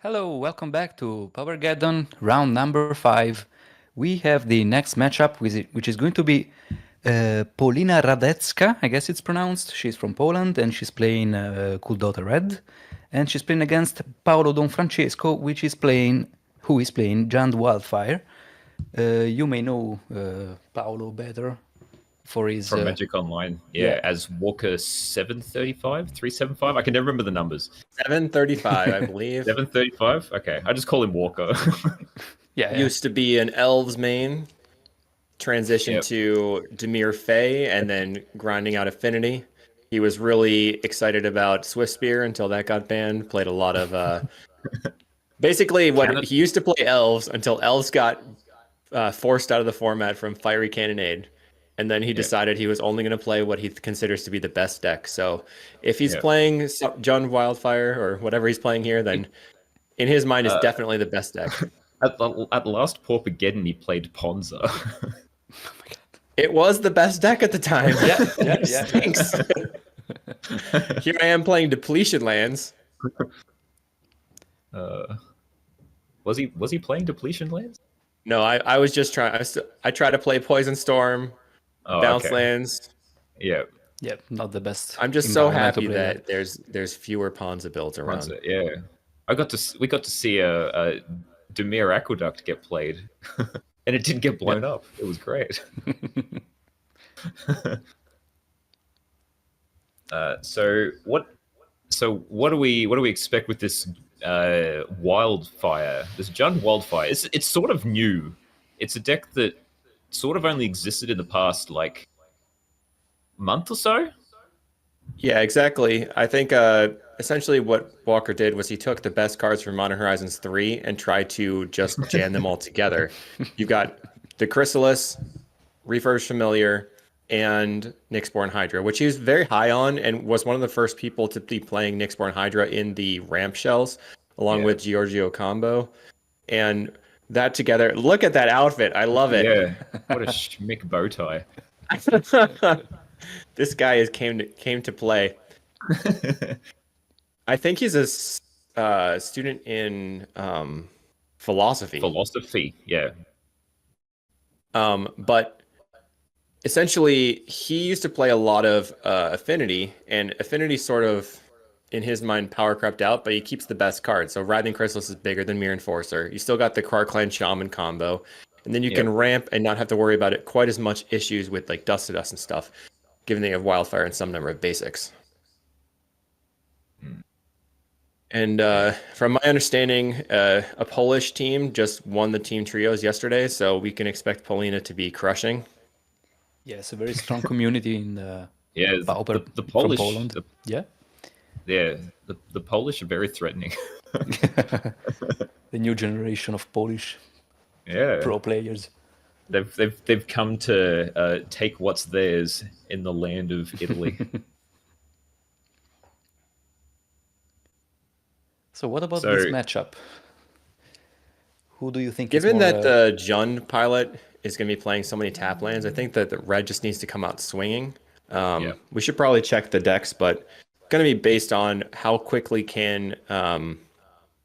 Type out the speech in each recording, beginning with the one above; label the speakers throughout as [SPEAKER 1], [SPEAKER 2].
[SPEAKER 1] Hello, welcome back to Paupergeddon, round number 5. We have the next matchup, which is going to be Paulina Radecka, I guess it's pronounced. She's from Poland and she's playing Kuldotha Red. And she's playing against Paolo Donfrancesco, who is playing Giant Wildfire. You may know Paolo better for his...
[SPEAKER 2] From Magic Online, as Walker 735, 375. I can never remember the numbers.
[SPEAKER 3] 735, I believe.
[SPEAKER 2] 735. Okay, I just call him Walker.
[SPEAKER 3] Used to be an Elves main, transitioned to Dimir Fey, and then grinding out Affinity. He was really excited about Swift Spear until that got banned. Played a lot of basically he used to play Elves until Elves got forced out of the format from Fiery Cannonade. And then he decided he was only going to play what he considers to be the best deck. So if he's playing John Wildfire or whatever he's playing here, then in his mind is definitely the best deck.
[SPEAKER 2] At the last Paupergeddon, he played Ponza.
[SPEAKER 1] Oh my God.
[SPEAKER 3] It was the best deck at the time. Stinks. Here I am playing Depletion Lands.
[SPEAKER 2] Was he playing Depletion Lands?
[SPEAKER 3] No, I was just trying. I tried to play Poison Storm. Bounce lands.
[SPEAKER 2] Yeah,
[SPEAKER 1] not the best.
[SPEAKER 3] I'm just so happy that there's fewer Ponza builds around.
[SPEAKER 2] Ponza, we got to see a Dimir Aqueduct get played, and it didn't get blown up. It was great. So what do we expect with this Wildfire? This Jund Wildfire. It's sort of new. It's a deck that sort of only existed in the past month or so.
[SPEAKER 3] Yeah, exactly. I think essentially what Walker did was he took the best cards from Modern Horizons 3 and tried to just jam them all together. You've got the Chrysalis, Refurbished Familiar, and Nyxborn Hydra, which he was very high on and was one of the first people to be playing Nyxborn Hydra in the ramp shells, along with Giorgio combo. And that together, look at that outfit. I love it.
[SPEAKER 2] Yeah, what a schmick bow tie.
[SPEAKER 3] This guy came to play. I think he's a student in philosophy.
[SPEAKER 2] Philosophy, yeah.
[SPEAKER 3] But essentially, he used to play a lot of Affinity, and Affinity sort of, in his mind, power crept out, but he keeps the best cards. So Writhing Chrysalis is bigger than Mirror Enforcer. You still got the Krark-Clan Shaman combo, and then you can ramp and not have to worry about it quite as much issues with like Dust to Dust and stuff, given that you have Wildfire and some number of basics. And from my understanding, a Polish team just won the team trios yesterday, so we can expect Paulina to be crushing.
[SPEAKER 1] Yeah, it's a very strong community in Pauper
[SPEAKER 2] the Polish,
[SPEAKER 1] from Poland.
[SPEAKER 2] The Polish are very threatening.
[SPEAKER 1] The new generation of Polish pro players.
[SPEAKER 2] They've come to take what's theirs in the land of Italy.
[SPEAKER 1] So what about this matchup? Who do you think?
[SPEAKER 3] Given that the Jund pilot is going to be playing so many tap lands, I think that the red just needs to come out swinging. We should probably check the decks, but going to be based on how quickly can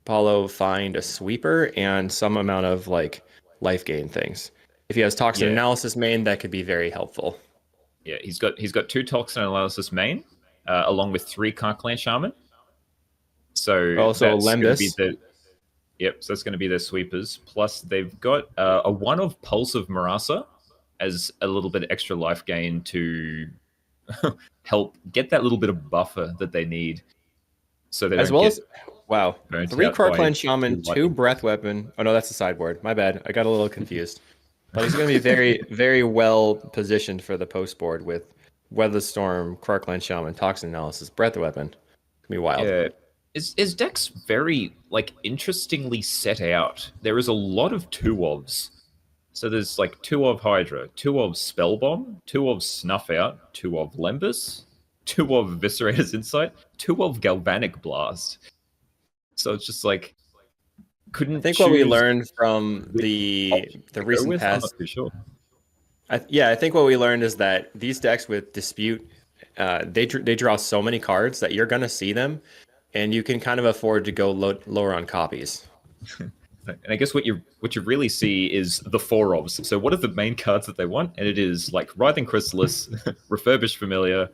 [SPEAKER 3] Paulo find a sweeper and some amount of like life gain things. If he has Toxin Analysis main, that could be very helpful.
[SPEAKER 2] Yeah, he's got 2 Toxin Analysis main, along with 3 Krark-Clan Shaman. So
[SPEAKER 3] also Lembas.
[SPEAKER 2] So that's going to be their sweepers. Plus they've got a 1 of Pulse of Marasa as a little bit of extra life gain to help get that little bit of buffer that they need. So they 3 Krark-Clan
[SPEAKER 3] Shaman, 2 Breath Weapon. Oh no, that's the sideboard. My bad. I got a little confused. But he's going to be very, very well positioned for the post board with Weatherstorm, Krark-Clan Shaman, Toxin Analysis, Breath Weapon. It's going to be wild.
[SPEAKER 2] Yeah. His deck's very interestingly set out. There is a lot of 2-ofs. So there's 2 of Hydra, 2 of Spellbomb, 2 of Snuff Out, 2 of Lembas, 2 of Eviscerator's Insight, 2 of Galvanic Blast. So it's just couldn't.
[SPEAKER 3] I think what we learned from the recent past.
[SPEAKER 2] Sure.
[SPEAKER 3] I think what we learned is that these decks with Dispute, they draw so many cards that you're gonna see them and you can kind of afford to go lower on copies.
[SPEAKER 2] And I guess what you really see is the 4 ofs. So what are the main cards that they want? And it is like Writhing Chrysalis, Refurbished Familiar,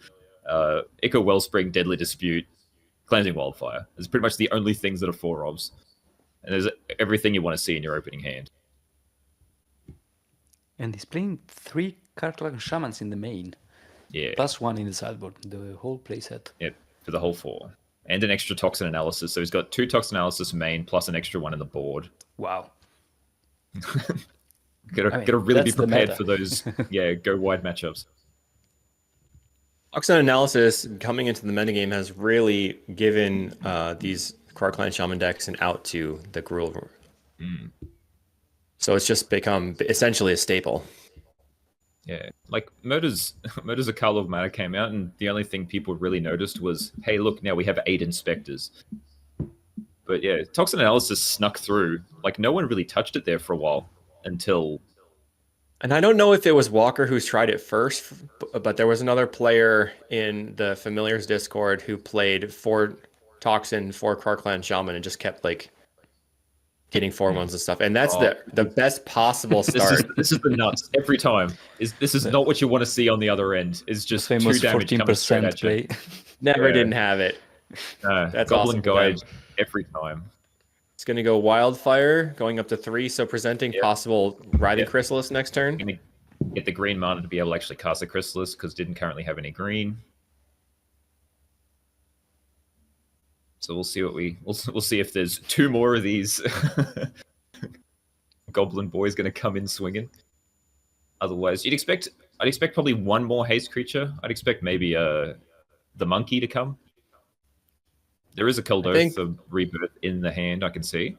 [SPEAKER 2] Echo Wellspring, Deadly Dispute, Cleansing Wildfire. It's pretty much the only things that are 4 ofs. And there's everything you want to see in your opening hand.
[SPEAKER 1] And he's playing 3 Karklan Shamans in the main.
[SPEAKER 2] Yeah.
[SPEAKER 1] Plus 1 in the sideboard, the whole playset.
[SPEAKER 2] Yep, for the whole 4. And an extra Toxin Analysis. So he's got 2 Toxin Analysis main plus an extra one in the board.
[SPEAKER 1] Wow.
[SPEAKER 2] Gotta really be prepared for those go wide matchups.
[SPEAKER 3] Toxin Analysis coming into the metagame has really given these Karklan Shaman decks an out to the Gruul. So it's just become essentially a staple.
[SPEAKER 2] Yeah, like Murder's a Call of Matter came out, and the only thing people really noticed was, hey, look, now we have 8 Inspectors. But yeah, Toxin Analysis snuck through. Like, no one really touched it there for a while until...
[SPEAKER 3] And I don't know if it was Walker who's tried it first, but there was another player in the Familiars Discord who played 4 Toxin, 4 Karklan Shaman, and just kept, like, getting 4/1s and stuff, and that's the best possible start.
[SPEAKER 2] This is the nuts every time. This is not what you want to see on the other end. It's just 2 damage coming straight at you.
[SPEAKER 3] Never didn't have it.
[SPEAKER 2] That's Goblin awesome Guide every time.
[SPEAKER 3] It's going to go Wildfire, going up to 3, so presenting possible Writhing Chrysalis next turn.
[SPEAKER 2] Gonna get the green mana to be able to actually cast a Chrysalis because didn't currently have any green. So we'll see we'll see if there's 2 more of these Goblin boys going to come in swinging. Otherwise, I'd expect probably 1 more haste creature. I'd expect maybe the monkey to come. There is a Kuldotha Rebirth in the hand, I can see.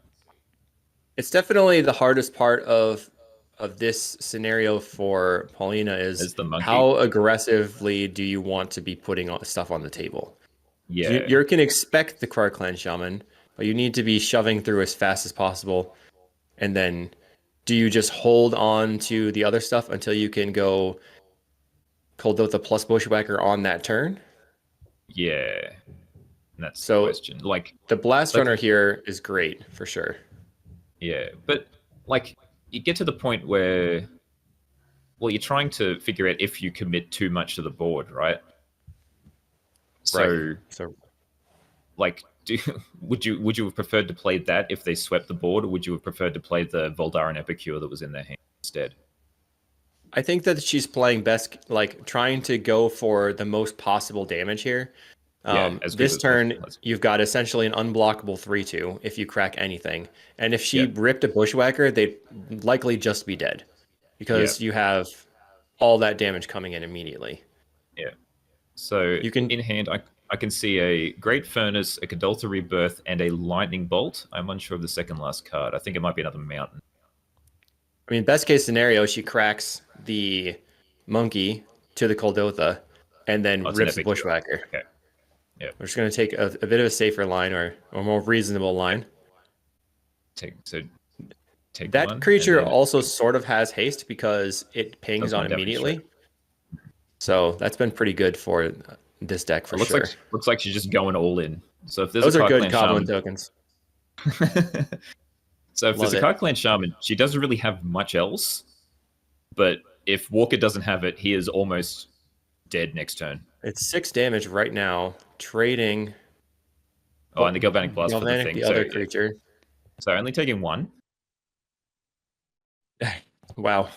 [SPEAKER 3] It's definitely the hardest part of this scenario for Paulina is
[SPEAKER 2] the monkey.
[SPEAKER 3] How aggressively do you want to be putting stuff on the table?
[SPEAKER 2] Yeah,
[SPEAKER 3] you can expect the Karklan Shaman, but you need to be shoving through as fast as possible. And then, do you just hold on to the other stuff until you can go Kuldotha plus Bushwhacker on that turn?
[SPEAKER 2] Yeah, and that's the question. Like
[SPEAKER 3] the Blast Runner here is great for sure.
[SPEAKER 2] Yeah, but like you get to the point where, well, you're trying to figure out if you commit too much to the board, right? So, like, would you have preferred to play that if they swept the board, or would you have preferred to play the Voldaren Epicure that was in their hand instead?
[SPEAKER 3] I think that she's playing best, like trying to go for the most possible damage here. This turn, you've got essentially an unblockable 3/2 if you crack anything, and if she ripped a Bushwhacker, they'd likely just be dead because you have all that damage coming in immediately.
[SPEAKER 2] Yeah. So you can in hand, I can see a Great Furnace, a Kuldotha Rebirth, and a Lightning Bolt. I'm unsure of the second last card. I think it might be another mountain.
[SPEAKER 3] I mean, best case scenario, she cracks the monkey to the Kuldotha and then rips the Bushwhacker.
[SPEAKER 2] Okay. Yeah.
[SPEAKER 3] We're just going to take a bit of a safer line or more reasonable line.
[SPEAKER 2] Take
[SPEAKER 3] that
[SPEAKER 2] one,
[SPEAKER 3] creature also sort of has haste because it pings on immediately. So that's been pretty good for this deck for sure.
[SPEAKER 2] Looks like she's just going all in. So if there's
[SPEAKER 3] those are good Goblin tokens.
[SPEAKER 2] So if there's a Karklan Shaman, she doesn't really have much else. But if Walker doesn't have it, he is almost dead next turn.
[SPEAKER 3] It's 6 damage right now. Trading.
[SPEAKER 2] Oh, and the Galvanic Blast for the thing.
[SPEAKER 3] The other creature.
[SPEAKER 2] So only taking 1.
[SPEAKER 3] Wow.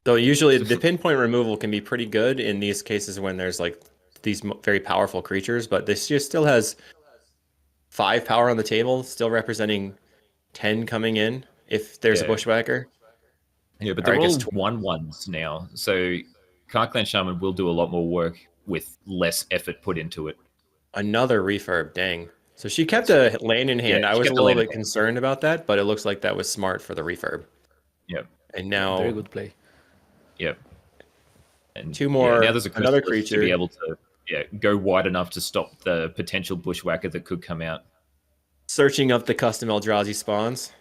[SPEAKER 3] So usually the pinpoint removal can be pretty good in these cases when there's like these very powerful creatures, but this just still has 5 power on the table, still representing 10 coming in if there's a Bushwhacker.
[SPEAKER 2] Yeah, but they're all 1/1s now, so Karklan Shaman will do a lot more work with less effort put into it.
[SPEAKER 3] Another refurb, dang. So she kept a land in hand. I was a little bit concerned about that, but it looks like that was smart for the refurb.
[SPEAKER 2] Yep.
[SPEAKER 3] And now
[SPEAKER 1] very good play.
[SPEAKER 2] Yep. And
[SPEAKER 3] 2 more.
[SPEAKER 2] Now there's
[SPEAKER 3] another creature
[SPEAKER 2] to be able to go wide enough to stop the potential Bushwhacker that could come out.
[SPEAKER 3] Searching up the custom Eldrazi spawns.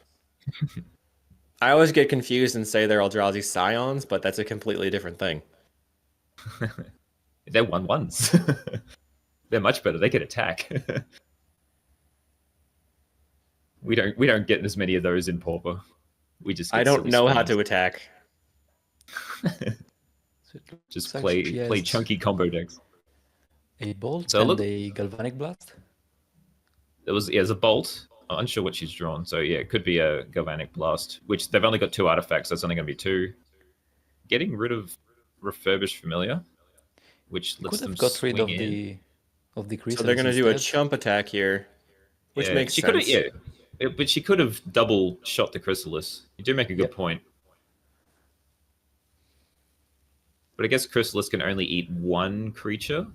[SPEAKER 3] I always get confused and say they're Eldrazi Scions, but that's a completely different thing.
[SPEAKER 2] They're 1/1s. They're much better. They can attack. We don't get as many of those in Pauper. We just get
[SPEAKER 3] I don't
[SPEAKER 2] silly
[SPEAKER 3] know how
[SPEAKER 2] spawns.
[SPEAKER 3] to attack.
[SPEAKER 2] Just
[SPEAKER 1] like
[SPEAKER 2] play
[SPEAKER 1] she has
[SPEAKER 2] play chunky combo decks.
[SPEAKER 1] a bolt
[SPEAKER 2] So
[SPEAKER 1] and
[SPEAKER 2] look-
[SPEAKER 1] a galvanic blast.
[SPEAKER 2] There's a bolt. I'm unsure what she's drawn. So yeah, it could be a galvanic blast, which they've only got 2 artifacts. So it's only going to be 2. Getting rid of refurbished familiar, which
[SPEAKER 1] You
[SPEAKER 2] lets
[SPEAKER 1] could
[SPEAKER 2] them
[SPEAKER 1] have got
[SPEAKER 2] swing
[SPEAKER 1] rid of
[SPEAKER 2] in.
[SPEAKER 1] the
[SPEAKER 3] So
[SPEAKER 1] chrysalis
[SPEAKER 3] they're going to do a
[SPEAKER 1] instead.
[SPEAKER 3] chump attack here, which
[SPEAKER 2] Yeah,
[SPEAKER 3] makes
[SPEAKER 2] she
[SPEAKER 3] sense.
[SPEAKER 2] but she could have double shot the chrysalis. You do make a good
[SPEAKER 1] Yep.
[SPEAKER 2] point. But I guess chrysalis can only eat 1 creature,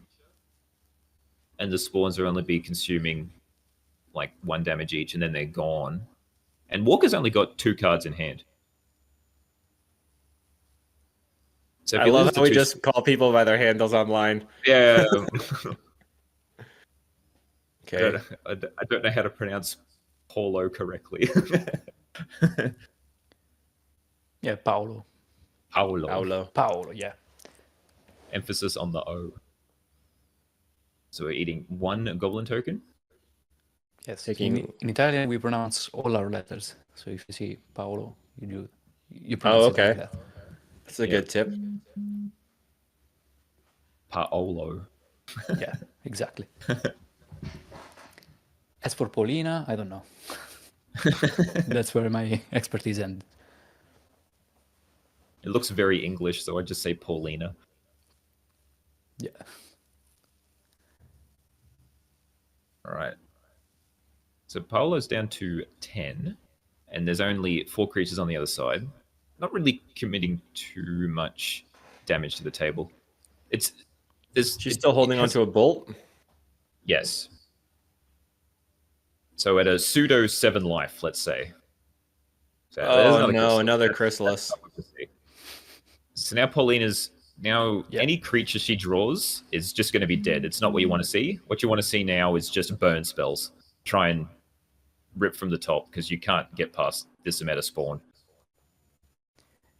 [SPEAKER 2] and the spawns will only be consuming like 1 damage each, and then they're gone. And Walker's only got 2 cards in hand. So if
[SPEAKER 3] I
[SPEAKER 2] you
[SPEAKER 3] love
[SPEAKER 2] lose
[SPEAKER 3] how
[SPEAKER 2] the
[SPEAKER 3] we
[SPEAKER 2] 2
[SPEAKER 3] just call people by their handles online.
[SPEAKER 2] yeah.
[SPEAKER 3] Okay.
[SPEAKER 2] I don't know how to pronounce Paulo correctly.
[SPEAKER 1] Yeah, Paolo.
[SPEAKER 2] Paolo.
[SPEAKER 1] Paolo, yeah.
[SPEAKER 2] Emphasis on the O. So we're eating 1 goblin token.
[SPEAKER 1] Yes.
[SPEAKER 3] Taking-
[SPEAKER 1] In Italian, we pronounce all our letters. So if you see Paolo, you
[SPEAKER 3] Oh,
[SPEAKER 1] pronounce it
[SPEAKER 3] okay.
[SPEAKER 1] like that.
[SPEAKER 3] That's a good tip.
[SPEAKER 2] Paolo.
[SPEAKER 1] Yeah, exactly. As for Paulina, I don't know. That's where my expertise ends.
[SPEAKER 2] It looks very English, so I just say Paulina.
[SPEAKER 1] Yeah.
[SPEAKER 2] All right. So Paolo's down to 10, and there's only 4 creatures on the other side. Not really committing too much damage to the table.
[SPEAKER 3] She's still holding onto a bolt.
[SPEAKER 2] Yes. So at a pseudo 7 life, let's say. So there's
[SPEAKER 3] Oh no,
[SPEAKER 2] chrysalis.
[SPEAKER 3] another
[SPEAKER 2] That's
[SPEAKER 3] chrysalis.
[SPEAKER 2] not what to see. So now Paulina's any creature she draws is just going to be dead. It's not what you want to see. What you want to see now is just burn spells. Try and rip from the top because you can't get past this amount of spawn.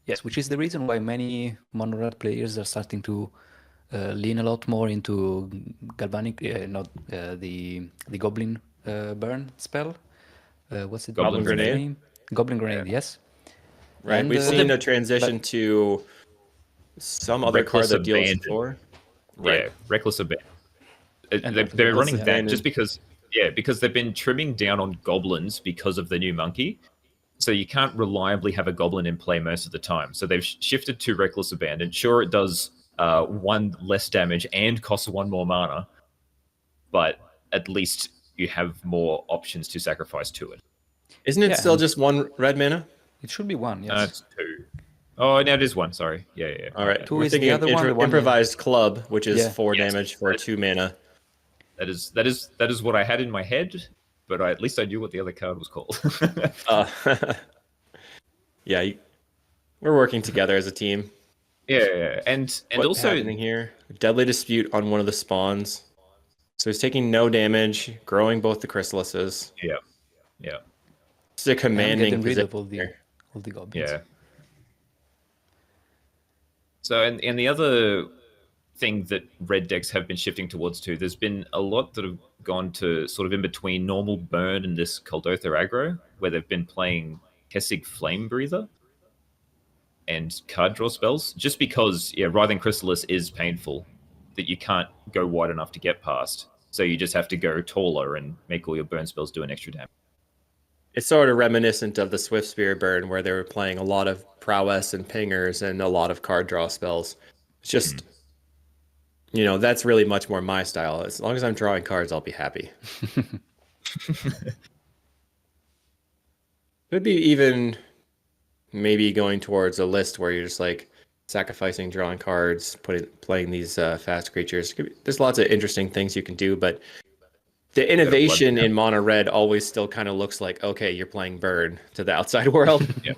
[SPEAKER 1] Yes, which is the reason why many mono red players are starting to lean a lot more into galvanic, not the goblin burn spell. What's it?
[SPEAKER 2] Goblin
[SPEAKER 3] Grenade?
[SPEAKER 1] Name? Goblin grenade.
[SPEAKER 2] Yeah.
[SPEAKER 1] Yes.
[SPEAKER 3] Right.
[SPEAKER 1] And,
[SPEAKER 3] We've seen a transition
[SPEAKER 1] but-
[SPEAKER 3] to some other card
[SPEAKER 2] Reckless
[SPEAKER 3] that deals
[SPEAKER 2] Abandon.
[SPEAKER 3] 4. Right.
[SPEAKER 2] Yeah, reckless abandon.
[SPEAKER 1] And
[SPEAKER 2] They're
[SPEAKER 1] Reckless
[SPEAKER 2] running that
[SPEAKER 3] Abandon.
[SPEAKER 2] just because they've been trimming down on goblins because of the new monkey. So you can't reliably have a goblin in play most of the time. So they've shifted to reckless abandon. Sure, it does 1 less damage and costs 1 more mana, but at least you have more options to sacrifice to it.
[SPEAKER 3] Isn't it
[SPEAKER 1] Yeah,
[SPEAKER 3] still
[SPEAKER 1] and-
[SPEAKER 3] just 1 red mana?
[SPEAKER 1] It should be 1. Yes.
[SPEAKER 2] It's 2. Oh, no, it is 1. Sorry. Yeah.
[SPEAKER 3] All right.
[SPEAKER 1] 2
[SPEAKER 3] We're
[SPEAKER 1] is the
[SPEAKER 3] thinking
[SPEAKER 1] other one, the one
[SPEAKER 3] improvised club, which is
[SPEAKER 1] Yeah.
[SPEAKER 3] 4
[SPEAKER 2] Yes.
[SPEAKER 3] damage for 2 mana.
[SPEAKER 2] That is what I had in my head, but at least I knew what the other card was called.
[SPEAKER 3] Yeah, we're working together as a team.
[SPEAKER 2] yeah, and
[SPEAKER 3] What's
[SPEAKER 2] also
[SPEAKER 3] happening here? Deadly dispute on one of the spawns. So he's taking no damage, growing both the chrysalises.
[SPEAKER 2] yeah.
[SPEAKER 3] It's a
[SPEAKER 1] And
[SPEAKER 3] commanding
[SPEAKER 1] getting rid
[SPEAKER 3] position
[SPEAKER 1] of all
[SPEAKER 3] here.
[SPEAKER 1] the goblins.
[SPEAKER 2] Yeah. So, and the other thing that red decks have been shifting towards too, there's been a lot that have gone to sort of in between normal burn and this Kuldotha aggro, where they've been playing Kessig Flame Breather and card draw spells, just because, Writhing Chrysalis is painful, that you can't go wide enough to get past. So you just have to go taller and make all your burn spells do an extra damage.
[SPEAKER 3] It's sort of reminiscent of the Swift Spear burn, where they were playing a lot of prowess and pingers and a lot of card draw spells. It's just, that's really much more my style. As long as I'm drawing cards, I'll be happy. Could be even maybe going towards a list where you're just like sacrificing, drawing cards, playing these fast creatures. There's lots of interesting things you can do, but the innovation in mono red always still kind of looks like, okay, you're playing burn to the outside world.
[SPEAKER 2] Yeah.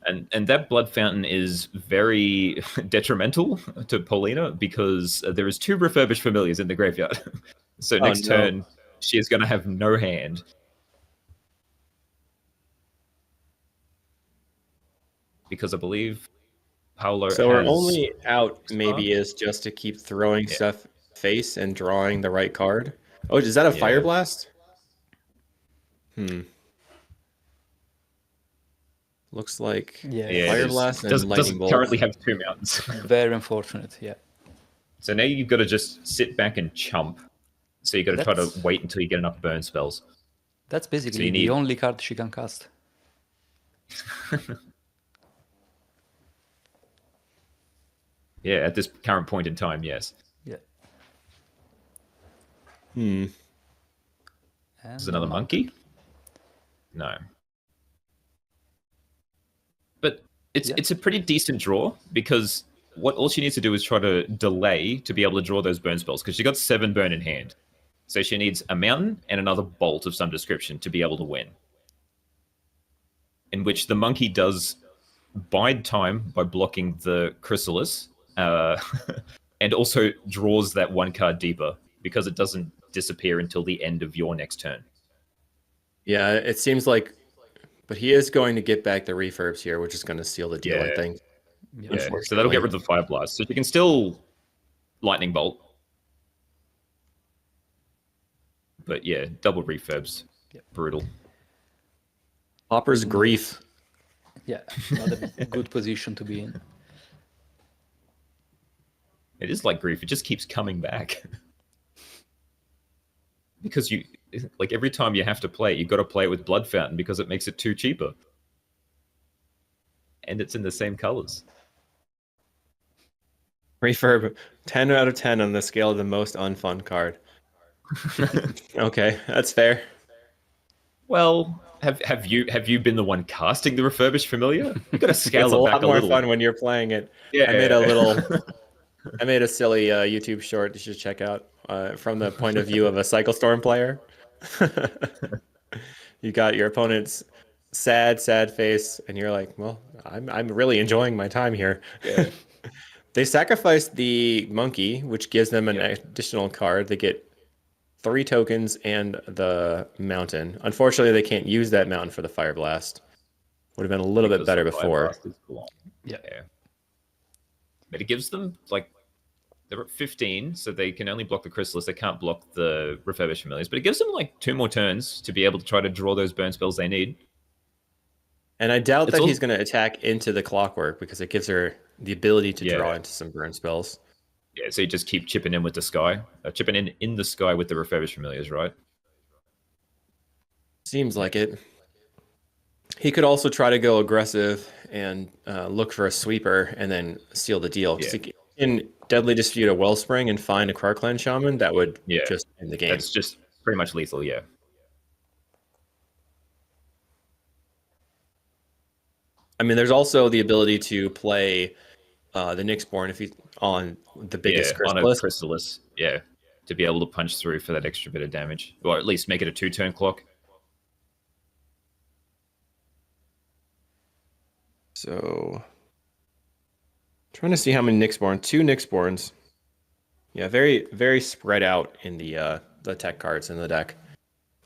[SPEAKER 2] And that blood fountain is very detrimental to Paulina because there is 2 refurbished familiars in the graveyard. So next turn, she is going to have no hand. Because I believe Paolo
[SPEAKER 3] So our
[SPEAKER 2] has...
[SPEAKER 3] only out maybe is just to keep throwing stuff face and drawing the right card. Oh, is that a Fire Blast? Looks like Fire Blast and Lightning Bolt.
[SPEAKER 2] Doesn't currently have 2 mountains.
[SPEAKER 1] Very unfortunate, yeah.
[SPEAKER 2] So now you've got to just sit back and chump. So you've got to try to wait until you get enough burn spells.
[SPEAKER 1] That's basically the only card she can cast.
[SPEAKER 2] Yeah, at this current point in time, yes.
[SPEAKER 1] Yeah.
[SPEAKER 2] Is another monkey? No. But it's a pretty decent draw, because all she needs to do is try to delay to be able to draw those burn spells, because she got 7 burn in hand. So she needs a mountain and another bolt of some description to be able to win. In which the monkey does bide time by blocking the Chrysalis, and also draws that 1 card deeper, because it doesn't disappear until the end of your next turn.
[SPEAKER 3] Yeah, it seems like, but he is going to get back the refurbs here, which is going to seal the deal, I think.
[SPEAKER 2] Yeah, so that'll get rid of the Fire Blast. So you can still Lightning Bolt. But yeah, double refurbs.
[SPEAKER 1] Yep.
[SPEAKER 2] Brutal.
[SPEAKER 3] Pauper's Grief.
[SPEAKER 1] Yeah, not a good position to be in.
[SPEAKER 2] It is like Grief. It just keeps coming back. Because every time you have to play it, you've got to play it with Blood Fountain because it makes it 2 cheaper. And it's in the same colors.
[SPEAKER 3] Refurb, 10 out of 10 on the scale of the most unfun card. Okay, that's fair.
[SPEAKER 2] Well, have you been the one casting the refurbished familiar? You've got to scale
[SPEAKER 3] it's
[SPEAKER 2] it
[SPEAKER 3] a
[SPEAKER 2] back
[SPEAKER 3] lot
[SPEAKER 2] a
[SPEAKER 3] more
[SPEAKER 2] little.
[SPEAKER 3] fun when you're playing it.
[SPEAKER 2] Yeah.
[SPEAKER 3] I made a silly YouTube short you should check out from the point of view of a Cycle Storm player. You got your opponent's sad face, and you're like, well, I'm really enjoying my time here.
[SPEAKER 2] Yeah.
[SPEAKER 3] They sacrificed the monkey, which gives them an additional card. They get 3 tokens and the mountain. Unfortunately, they can't use that mountain for the Fire Blast. Would have been a little bit better before.
[SPEAKER 2] Yeah. But it gives them, they're at 15, so they can only block the Chrysalis. They can't block the Refurbished Familiars. But it gives them, 2 more turns to be able to try to draw those burn spells they need.
[SPEAKER 3] And I doubt that he's going to attack into the Clockwork, because it gives her the ability to draw into some burn spells.
[SPEAKER 2] Yeah, so you just keep chipping in with the sky. Chipping in the sky with the Refurbished Familiars, right?
[SPEAKER 3] Seems like it. He could also try to go aggressive and look for a sweeper and then seal the deal. Because he can Deadly Dispute a Wellspring and find a Krarklan Shaman, that would just end the game.
[SPEAKER 2] That's just pretty much lethal, yeah.
[SPEAKER 3] I mean, there's also the ability to play the Nyxborn if he's on the biggest Chrysalis.
[SPEAKER 2] On a Chrysalis, to be able to punch through for that extra bit of damage. Or at least make it a 2-turn clock.
[SPEAKER 3] So, trying to see how many Nyxborn. 2 Nyxborns. Yeah, very, very spread out in the tech cards in the deck.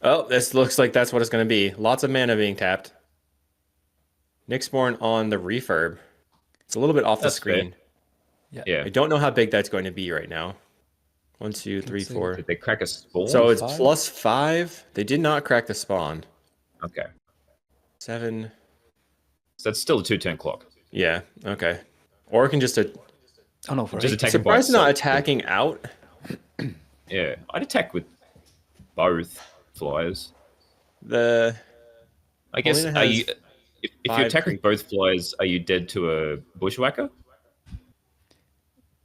[SPEAKER 3] Oh, this looks like that's what it's going to be. Lots of mana being tapped. Nyxborn on the refurb. It's a little bit off the screen.
[SPEAKER 1] Yeah.
[SPEAKER 3] I don't know how big that's going to be right now. 1, 2, 3, 4.
[SPEAKER 2] Did they crack a spawn?
[SPEAKER 3] So it's +5. They did not crack the spawn.
[SPEAKER 2] Okay.
[SPEAKER 3] 7.
[SPEAKER 2] So that's still a 2-turn clock.
[SPEAKER 3] Yeah. Okay. Or it can just
[SPEAKER 2] just attack.
[SPEAKER 3] Surprised not attacking out.
[SPEAKER 2] Yeah, I'd attack with both flyers.
[SPEAKER 3] I
[SPEAKER 2] guess if you attack with both flyers, are you dead to a bushwhacker?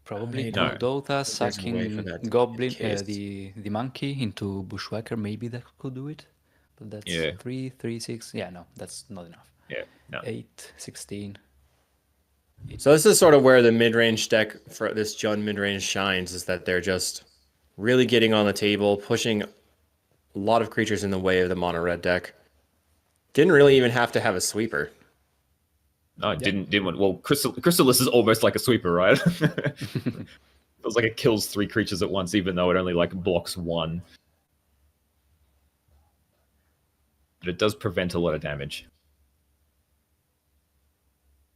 [SPEAKER 1] Probably
[SPEAKER 3] No.
[SPEAKER 1] Kuldotha sacking Goblin, the monkey into Bushwhacker. Maybe that could do it. But that's 3, 3, 6. Yeah, no, that's not enough.
[SPEAKER 2] Yeah, no.
[SPEAKER 1] 8, 16.
[SPEAKER 3] So this is sort of where the mid-range deck for this Jund mid-range shines, is that they're just really getting on the table, pushing a lot of creatures in the way of the mono-red deck. Didn't really even have to have a sweeper.
[SPEAKER 2] No, it didn't want. Well, Chrysalis is almost like a sweeper, right? Feels like it kills 3 creatures at once, even though it only blocks 1. But it does prevent a lot of damage.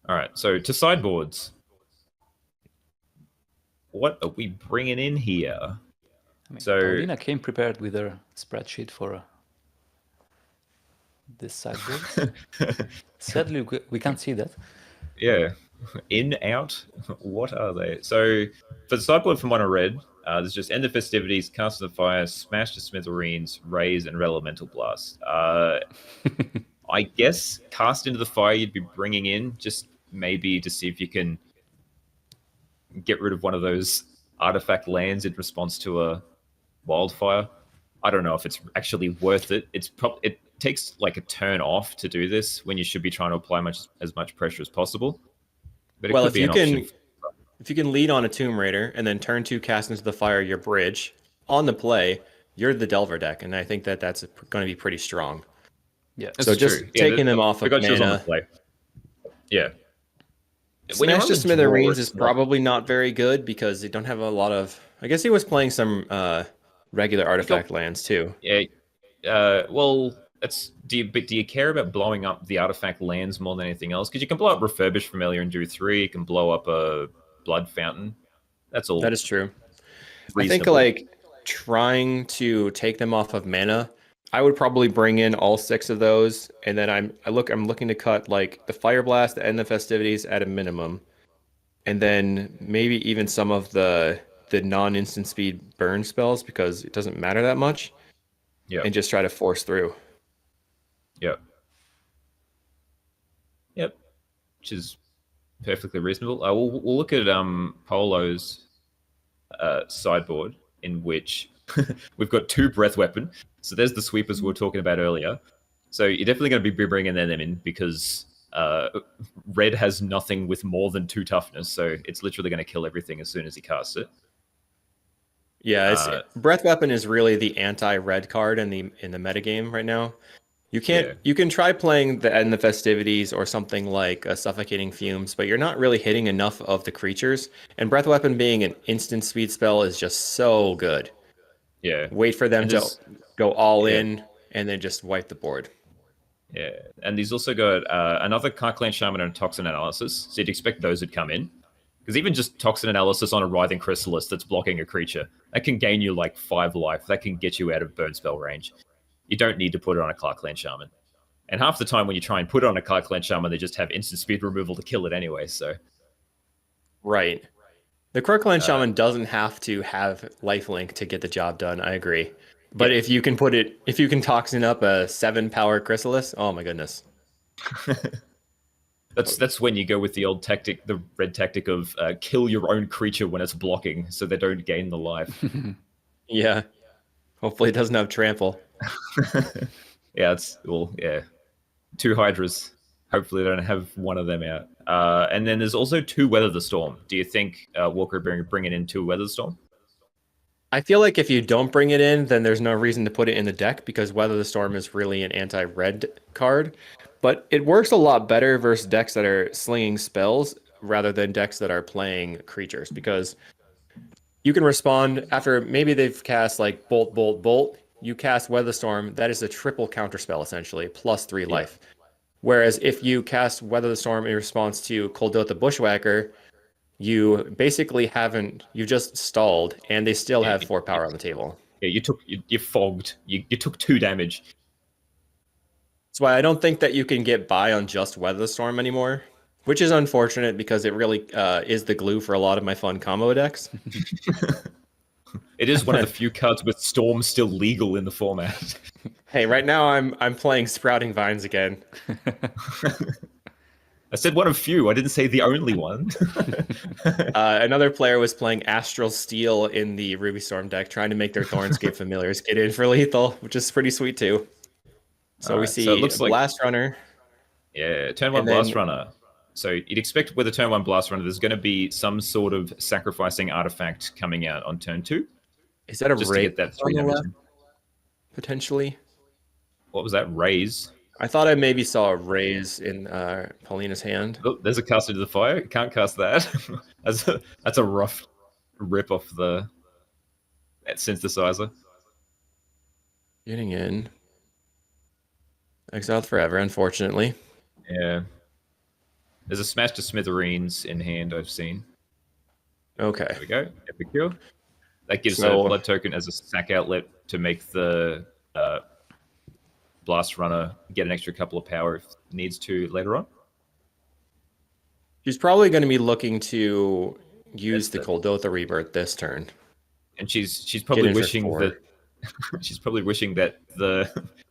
[SPEAKER 2] All right, so to sideboards. what are we bringing in here?
[SPEAKER 1] I mean,
[SPEAKER 2] So-
[SPEAKER 1] Paulina came prepared with her spreadsheet for this sideboard. Sadly, we can't see that.
[SPEAKER 2] Yeah. In, out, what are they? So for the sideboard from what I read, there's just End the Festivities, Cast of the Fire, Smash to Smithereens, Raise, and Elemental Blast. I guess Cast into the Fire you'd be bringing in just maybe to see if you can get rid of one of those artifact lands in response to a Wildfire. I don't know if it's actually worth it. It takes like a turn off to do this when you should be trying to apply as much pressure as possible. But it
[SPEAKER 3] Well,
[SPEAKER 2] could
[SPEAKER 3] if
[SPEAKER 2] be
[SPEAKER 3] you
[SPEAKER 2] an
[SPEAKER 3] can,
[SPEAKER 2] option.
[SPEAKER 3] if you can lead on a Tomb Raider and then turn 2 Cast into the Fire your bridge on the play, you're the Delver deck, and I think that that's going to be pretty strong.
[SPEAKER 1] Yeah.
[SPEAKER 3] So just taking them off of
[SPEAKER 2] on the
[SPEAKER 3] mana.
[SPEAKER 2] play. Yeah.
[SPEAKER 3] Smash
[SPEAKER 2] When you're on
[SPEAKER 3] to
[SPEAKER 2] the
[SPEAKER 3] Smithereens
[SPEAKER 2] draw,
[SPEAKER 3] is probably not very good because they don't have a lot of. I guess he was playing some regular artifact lands too.
[SPEAKER 2] Yeah. Well, do you care about blowing up the artifact lands more than anything else? Because you can blow up Refurbished Familiar and do 3. You can blow up a Blood Fountain. That's all.
[SPEAKER 3] That is true.
[SPEAKER 2] Reasonable.
[SPEAKER 3] I think like trying to take them off of mana, I would probably bring in all 6 of those, and then I'm looking to cut like the Fire Blast, the End the Festivities at a minimum, and then maybe even some of the non-instant speed burn spells because it doesn't matter that much.
[SPEAKER 2] Yeah.
[SPEAKER 3] And just try to force through.
[SPEAKER 2] Yep. Which is perfectly reasonable. We'll look at Polo's sideboard, in which we've got 2 Breath Weapon. So there's the sweepers we were talking about earlier. So you're definitely going to be bringing them in because Red has nothing with more than 2 toughness, so it's literally going to kill everything as soon as he casts it.
[SPEAKER 3] Yeah, Breath Weapon is really the anti-red card in the metagame right now. You can try playing the End the Festivities or something like Suffocating Fumes, but you're not really hitting enough of the creatures. And Breath Weapon being an instant speed spell is just so good.
[SPEAKER 2] Yeah.
[SPEAKER 3] Wait for them to go all in and then just wipe the board.
[SPEAKER 2] Yeah, and he's also got another Karklan Shaman and Toxin Analysis, so you'd expect those would come in. Because even just Toxin Analysis on a Writhing Chrysalis that's blocking a creature, that can gain you like 5 life, that can get you out of burn spell range. You don't need to put it on a Karklan Shaman. And half the time when you try and put it on a Karklan Shaman, they just have instant speed removal to kill it anyway, so...
[SPEAKER 3] Right. The Karklan Shaman doesn't have to have lifelink to get the job done, I agree. But if you can Toxin up a 7-power Chrysalis, oh my goodness.
[SPEAKER 2] That's when you go with the old tactic, the red tactic of kill your own creature when it's blocking, so they don't gain the life.
[SPEAKER 3] Yeah. Hopefully it doesn't have trample.
[SPEAKER 2] Yeah, 2 Hydras. Hopefully they don't have one of them out. And then there's also 2 Weather the Storm. Do you think Walker bringing in 2 Weather the Storm?
[SPEAKER 3] I feel like if you don't bring it in, then there's no reason to put it in the deck because Weather the Storm is really an anti-red card. But it works a lot better versus decks that are slinging spells rather than decks that are playing creatures because you can respond after maybe they've cast like Bolt, Bolt, Bolt. You cast Weather the Storm. That is a triple counterspell essentially, plus 3 life. Whereas if you cast Weather the Storm in response to Kuldotha Bushwhacker, you basically you just stalled, and they still have 4 power on the table.
[SPEAKER 2] Yeah, you fogged. You took 2 damage.
[SPEAKER 3] That's why I don't think that you can get by on just Weather the Storm anymore, which is unfortunate because it really is the glue for a lot of my fun combo decks.
[SPEAKER 2] It is one of the few cards with Storm still legal in the format.
[SPEAKER 3] Hey, right now I'm playing Sprouting Vines again.
[SPEAKER 2] I said one of few. I didn't say the only one.
[SPEAKER 3] Another player was playing Astral Steel in the Ruby Storm deck, trying to make their Thornscape Familiars get in for lethal, which is pretty sweet too. So we see it looks Blast Runner.
[SPEAKER 2] Yeah, turn 1 Blast Runner. So you'd expect with a turn 1 Blast Runner, there's going to be some sort of sacrificing artifact coming out on turn 2.
[SPEAKER 3] Is that a
[SPEAKER 2] just to get that 3 damage?
[SPEAKER 3] Potentially.
[SPEAKER 2] What was that? Raise?
[SPEAKER 3] I thought I maybe saw a raise in Paulina's hand.
[SPEAKER 2] Oh, there's a cast into the fire. Can't cast that. That's a rough rip off that synthesizer.
[SPEAKER 3] Getting in. Exiled forever, unfortunately.
[SPEAKER 2] Yeah. There's a Smash to Smithereens in hand I've seen.
[SPEAKER 3] Okay.
[SPEAKER 2] There we go. Epic Cure. That gives
[SPEAKER 3] So-
[SPEAKER 2] a blood token as a sack outlet to make the Blast Runner get an extra couple of power if it needs to later on.
[SPEAKER 3] She's probably going to be looking to use the
[SPEAKER 2] That's
[SPEAKER 3] Kuldotha Rebirth this turn.
[SPEAKER 2] And she's
[SPEAKER 3] Get
[SPEAKER 2] probably
[SPEAKER 3] in for
[SPEAKER 2] wishing
[SPEAKER 3] 4.
[SPEAKER 2] that she's probably wishing that the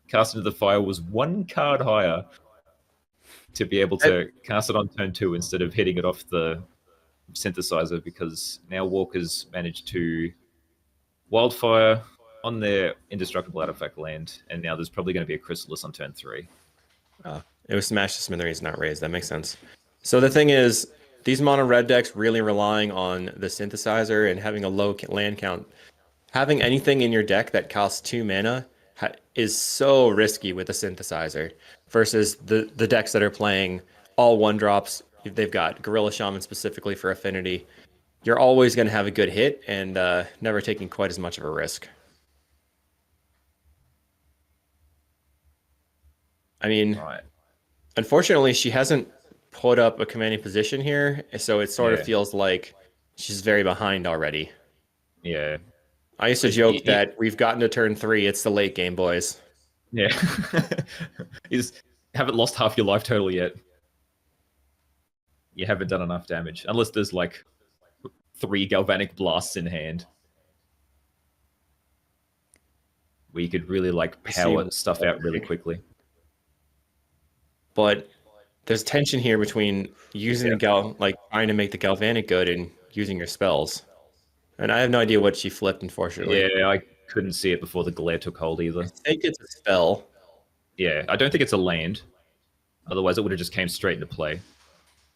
[SPEAKER 2] Cast into the Fire was 1 card higher to be able to cast it on turn 2 instead of hitting it off the synthesizer, because now Walker's managed to Wildfire on their indestructible artifact land, and now there's probably going to be a Chrysalis on turn 3.
[SPEAKER 3] It was Smash to Smithereens, not raised. That makes sense. So the thing is, these mono red decks really relying on the synthesizer and having a low land count. Having anything in your deck that costs 2 mana is so risky with a synthesizer versus the decks that are playing all 1-drops. They've got Gorilla Shaman specifically for affinity. You're always going to have a good hit and never taking quite as much of a risk. I mean,
[SPEAKER 2] Right.
[SPEAKER 3] unfortunately, she hasn't put up a commanding position here, so it sort of feels like she's very behind already.
[SPEAKER 2] Yeah.
[SPEAKER 3] I used to joke that we've gotten to turn 3. It's the late game, boys.
[SPEAKER 2] Yeah. You just haven't lost half your life total yet. You haven't done enough damage. Unless there's like 3 Galvanic Blasts in hand. Where you could really like power stuff out really quickly.
[SPEAKER 3] But there's tension here between using the trying to make the Galvanic good and using your spells. And I have no idea what she flipped, unfortunately.
[SPEAKER 2] Yeah, I couldn't see it before the glare took hold either.
[SPEAKER 3] I think it's a spell.
[SPEAKER 2] Yeah, I don't think it's a land. Otherwise, it would have just came straight into play.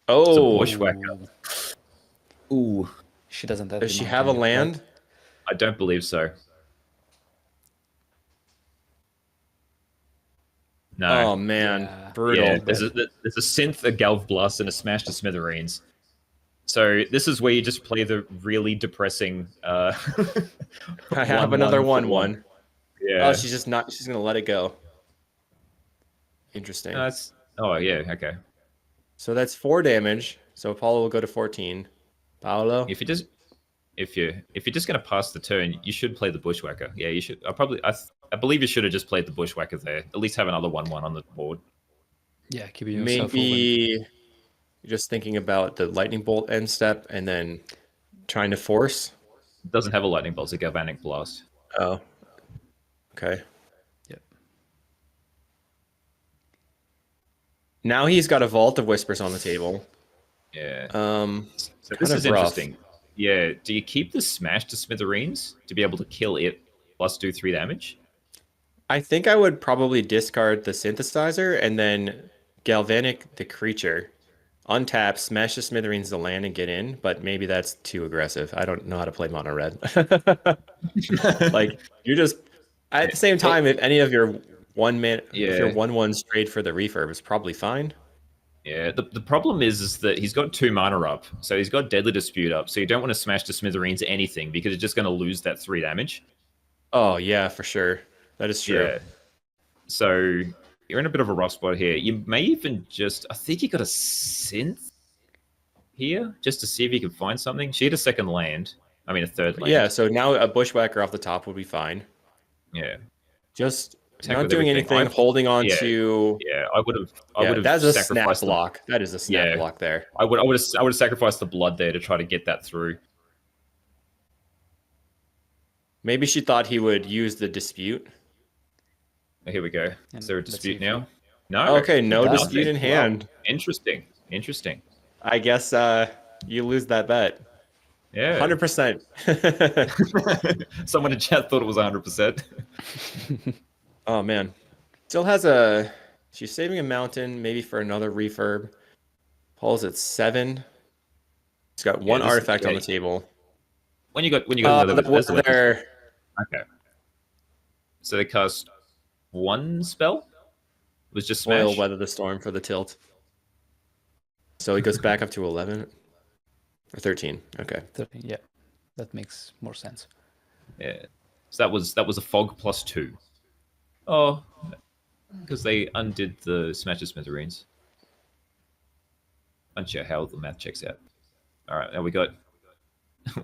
[SPEAKER 3] Oh,
[SPEAKER 2] It's a Bushwhacker. Ooh.
[SPEAKER 1] She doesn't have.
[SPEAKER 3] Does she have a land?
[SPEAKER 2] I don't believe so. No.
[SPEAKER 3] Oh man,
[SPEAKER 1] Yeah.
[SPEAKER 3] brutal.
[SPEAKER 2] Yeah, there's a Synth, a Galv Blast, and a Smash to Smithereens. So this is where you just play the really depressing.
[SPEAKER 3] I have another 1/1.
[SPEAKER 2] Yeah.
[SPEAKER 3] Oh, she's gonna let it go. Interesting.
[SPEAKER 2] Oh yeah, okay.
[SPEAKER 3] So that's 4 damage. So Paulo will go to 14. Paolo.
[SPEAKER 2] If you're just gonna pass the turn, you should play the Bushwhacker. Yeah, you should. I believe you should have just played the Bushwhacker there. At least have another 1/1 on the board.
[SPEAKER 1] Yeah, keeping yourself open.
[SPEAKER 3] Maybe just thinking about the lightning bolt end step and then trying to force.
[SPEAKER 2] It doesn't have a lightning bolt; it's a Galvanic Blast.
[SPEAKER 3] Oh, okay.
[SPEAKER 1] Yep.
[SPEAKER 3] Now he's got a Vault of Whispers on the table.
[SPEAKER 2] Yeah.
[SPEAKER 3] So
[SPEAKER 2] this is interesting. Yeah. Do you keep the Smash to Smithereens to be able to kill it plus do 3 damage?
[SPEAKER 3] I think I would probably discard the synthesizer and then Galvanic the creature. Untap, smash the Smithereens the land and get in, but maybe that's too aggressive. I don't know how to play mono red. Like you're just at the same time, if any of your if your 1/1 straight for the refurb is probably fine.
[SPEAKER 2] Yeah, the problem is that he's got 2 mana up, so he's got Deadly Dispute up, so you don't want to smash to Smithereens anything because it's just going to lose that 3 damage.
[SPEAKER 3] Oh yeah, for sure. That is true.
[SPEAKER 2] Yeah. So you're in a bit of a rough spot here. You may even I think you got a Synth here, just to see if you can find something. She had a second land. I mean, a third land.
[SPEAKER 3] Yeah, so now a Bushwhacker off the top would be fine.
[SPEAKER 2] Yeah.
[SPEAKER 3] Just
[SPEAKER 2] Attack
[SPEAKER 3] not
[SPEAKER 2] with
[SPEAKER 3] doing
[SPEAKER 2] everything.
[SPEAKER 3] anything, holding on to...
[SPEAKER 2] Yeah, I would have
[SPEAKER 3] that's a snap
[SPEAKER 2] sacrificed
[SPEAKER 3] block. That is a snap block there.
[SPEAKER 2] I would have sacrificed the blood there to try to get that through.
[SPEAKER 3] Maybe she thought he would use the dispute.
[SPEAKER 2] Here we go. Is there a dispute now? No.
[SPEAKER 3] Okay, no
[SPEAKER 2] Nothing.
[SPEAKER 3] dispute in hand.
[SPEAKER 2] Wow. Interesting.
[SPEAKER 3] I guess you lose that bet.
[SPEAKER 2] Yeah.
[SPEAKER 3] 100%.
[SPEAKER 2] Someone in chat thought it was 100%.
[SPEAKER 3] Oh, man. Still has she's saving a mountain, maybe for another refurb. Paul's at 7. He's got 1 artifact on the table.
[SPEAKER 2] When you got another
[SPEAKER 3] there.
[SPEAKER 2] Okay. So they cast 1 spell? It was just smash?
[SPEAKER 3] Oil Weather the Storm for the tilt. So he goes back up to 11 or 13. Okay.
[SPEAKER 1] 13, yeah. That makes more sense.
[SPEAKER 2] Yeah. So that was a fog plus 2. Oh, because they undid the Smash to Smithereens. Unsure how the math checks out. All right, now we got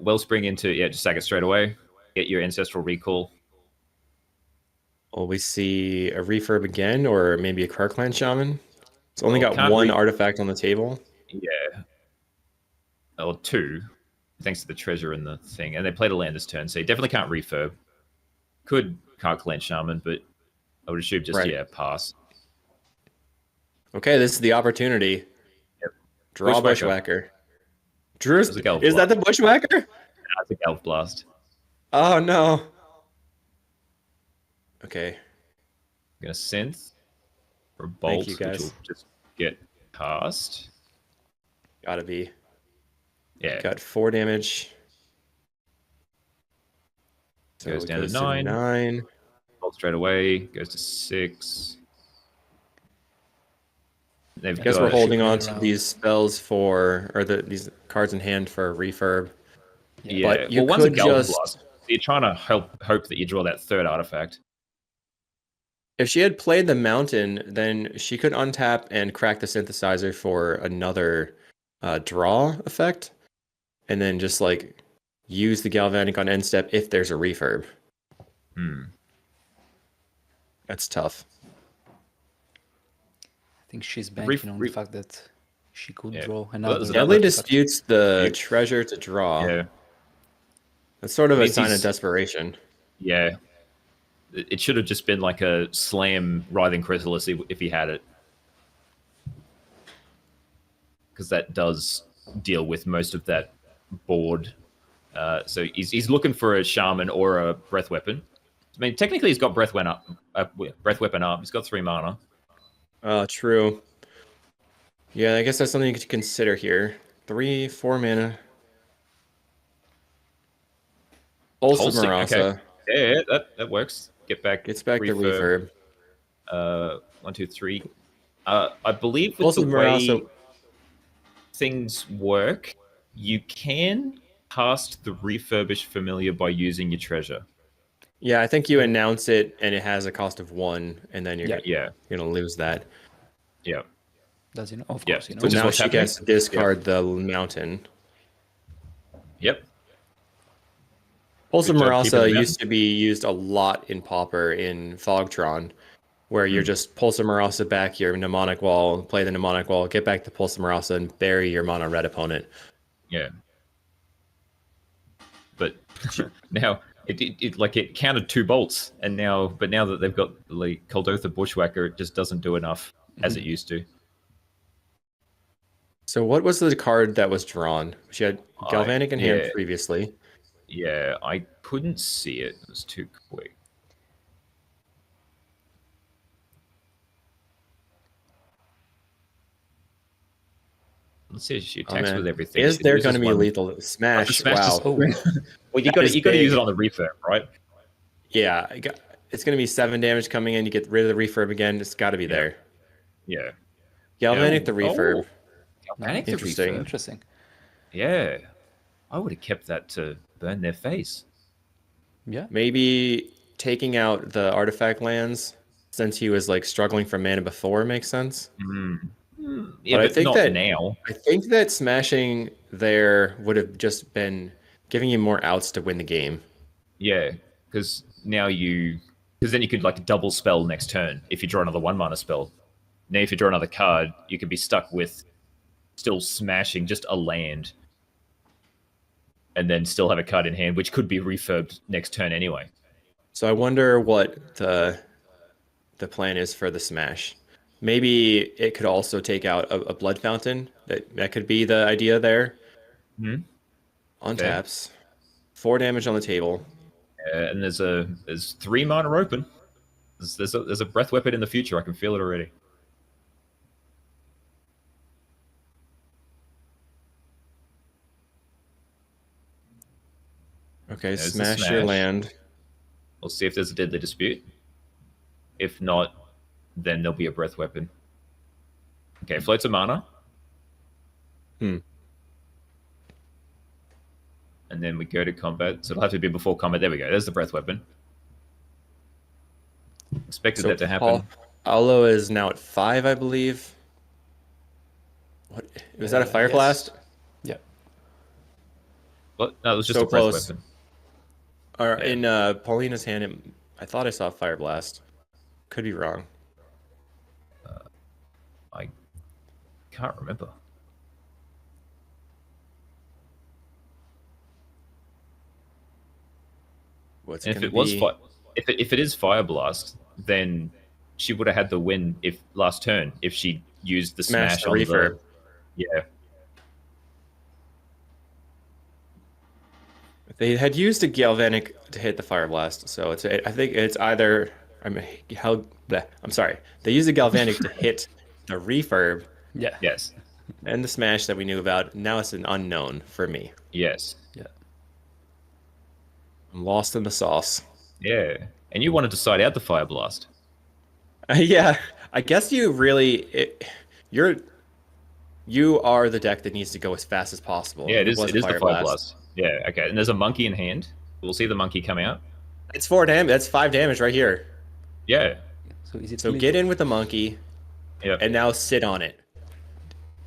[SPEAKER 2] Wellspring into just sack it straight away. Get your ancestral recall.
[SPEAKER 3] Will we see a refurb again, or maybe a Karkland Shaman? It's only
[SPEAKER 2] Well,
[SPEAKER 3] got
[SPEAKER 2] can't
[SPEAKER 3] one artifact on the table.
[SPEAKER 2] Yeah. Or two, thanks to the treasure and the thing. And they played a land this turn, so you definitely can't refurb. Could Karkland Shaman, but I would assume just, pass.
[SPEAKER 3] Okay, this is the opportunity.
[SPEAKER 2] Yep.
[SPEAKER 3] Draw Bushwhacker. Is that the Bushwhacker?
[SPEAKER 2] That's a Gelf Blast.
[SPEAKER 3] Oh, no. Okay.
[SPEAKER 2] I'm going to synth for a bolt,
[SPEAKER 3] Thank you, guys.
[SPEAKER 2] which will just get cast.
[SPEAKER 3] Gotta be.
[SPEAKER 2] Yeah.
[SPEAKER 3] Got 4 damage. So
[SPEAKER 2] Goes
[SPEAKER 3] it
[SPEAKER 2] down
[SPEAKER 3] goes
[SPEAKER 2] to 9.
[SPEAKER 3] 9.
[SPEAKER 2] Bolt straight away. Goes to 6.
[SPEAKER 3] I guess we're holding on to these spells these cards in hand for a refurb.
[SPEAKER 2] Yeah,
[SPEAKER 3] but you
[SPEAKER 2] one's a
[SPEAKER 3] could
[SPEAKER 2] Gelf Blast. You're trying to hope that you draw that third artifact.
[SPEAKER 3] If she had played the Mountain, then she could untap and crack the Synthesizer for another draw effect, and then just like use the Galvanic on end step if there's a refurb. That's tough.
[SPEAKER 1] I think she's banking on the fact that she could draw another.
[SPEAKER 3] Deadly disputes the treasure to draw.
[SPEAKER 2] Yeah.
[SPEAKER 3] That's sort of a sign of desperation.
[SPEAKER 2] Yeah. It should have just been like a slam Writhing Chrysalis if he had it. Because that does deal with most of that board. So he's looking for a Shaman or a Breath Weapon. I mean, technically he's got Breath Weapon up. He's got 3 mana.
[SPEAKER 3] True. Yeah, I guess that's something you could consider here. 3, 4 mana. Pulse of Marasa.
[SPEAKER 2] Okay. Yeah, that works.
[SPEAKER 3] Gets back the refurb.
[SPEAKER 2] 1, 2, 3. I believe with the way things work, you can cast the refurbished familiar by using your treasure.
[SPEAKER 3] Yeah, I think you announce it and it has a cost of 1, and then you're gonna lose that.
[SPEAKER 2] Yeah.
[SPEAKER 1] Does he know? Of course, he knows.
[SPEAKER 3] But now she gets to discard the Mountain.
[SPEAKER 2] Yep.
[SPEAKER 3] Pulse of Marasa used to be used a lot in Pauper in Fogtron, where you're just Pulse of Marasa back your Mnemonic Wall, play the Mnemonic Wall, get back to Pulse of Marasa, and bury your mono red opponent.
[SPEAKER 2] Yeah. But now it counted 2 bolts, and now that they've got like Kuldotha Bushwhacker, it just doesn't do enough as it used to.
[SPEAKER 3] So what was the card that was drawn? She had Galvanic in hand previously.
[SPEAKER 2] Yeah, I couldn't see it. It was too quick. Let's see if she attacks with everything.
[SPEAKER 3] Is there going to be a lethal smash? Wow.
[SPEAKER 2] Well, you got to use it on the refurb, right?
[SPEAKER 3] Yeah, it's going to be 7 damage coming in. You get rid of the refurb again. It's got to be there.
[SPEAKER 2] Yeah.
[SPEAKER 3] Galvanic the refurb.
[SPEAKER 2] Galvanic the refurb.
[SPEAKER 1] Interesting.
[SPEAKER 2] Yeah. I would have kept that to burn their face.
[SPEAKER 1] Yeah.
[SPEAKER 3] Maybe taking out the artifact lands, since he was like struggling for mana before, makes sense.
[SPEAKER 2] Yeah, but I think not that now.
[SPEAKER 3] I think that smashing there would have just been giving you more outs to win the game.
[SPEAKER 2] Yeah, because then you could like double spell next turn if you draw another 1 mana spell. Now if you draw another card, you could be stuck with still smashing just a land, and then still have a card in hand, which could be refurbed next turn anyway.
[SPEAKER 3] So I wonder what the plan is for the smash. Maybe it could also take out a Blood Fountain. That could be the idea there. On taps. 4 damage on the table.
[SPEAKER 2] And there's 3 mana open. There's a Breath Weapon in the future. I can feel it already.
[SPEAKER 3] Okay, smash your land.
[SPEAKER 2] We'll see if there's a Deadly Dispute. If not, then there'll be a Breath Weapon. Okay, floats a mana. And then we go to combat. So it'll have to be before combat. There we go. There's the Breath Weapon. Expected that to happen.
[SPEAKER 3] Paolo is now at 5, I believe. What was that? A Fire Blast?
[SPEAKER 1] Yeah.
[SPEAKER 2] What? No, it was just
[SPEAKER 3] So
[SPEAKER 2] a breath
[SPEAKER 3] close.
[SPEAKER 2] weapon.
[SPEAKER 3] Or
[SPEAKER 2] Yeah.
[SPEAKER 3] in Paulina's hand, I thought I saw Fire Blast. Could be wrong.
[SPEAKER 2] I can't remember.
[SPEAKER 3] What's
[SPEAKER 2] And
[SPEAKER 3] it
[SPEAKER 2] if
[SPEAKER 3] gonna
[SPEAKER 2] it was
[SPEAKER 3] be?
[SPEAKER 2] if it is Fire Blast, then she would have had the win if last turn if she used the
[SPEAKER 3] Smash
[SPEAKER 2] smash
[SPEAKER 3] the
[SPEAKER 2] on
[SPEAKER 3] refurb.
[SPEAKER 2] yeah.
[SPEAKER 3] They had used a Galvanic to hit the Fire Blast, so I think it's either I'm sorry. They used a Galvanic to hit the refurb
[SPEAKER 1] Yeah.
[SPEAKER 2] Yes.
[SPEAKER 3] and the smash that we knew about. Now it's an unknown for me.
[SPEAKER 2] Yes.
[SPEAKER 1] Yeah.
[SPEAKER 3] I'm lost in the sauce.
[SPEAKER 2] Yeah. And you wanted to side out the Fire Blast.
[SPEAKER 3] Yeah, I guess you are the deck that needs to go as fast as possible.
[SPEAKER 2] Yeah,
[SPEAKER 3] and
[SPEAKER 2] it is the Fire Blast. Yeah, okay. And there's a monkey in hand. We'll see the monkey come out.
[SPEAKER 3] It's 4 damage. That's 5 damage right here.
[SPEAKER 2] Yeah.
[SPEAKER 1] So is it
[SPEAKER 3] So get in with the monkey,
[SPEAKER 2] Yep.
[SPEAKER 3] and now sit on it.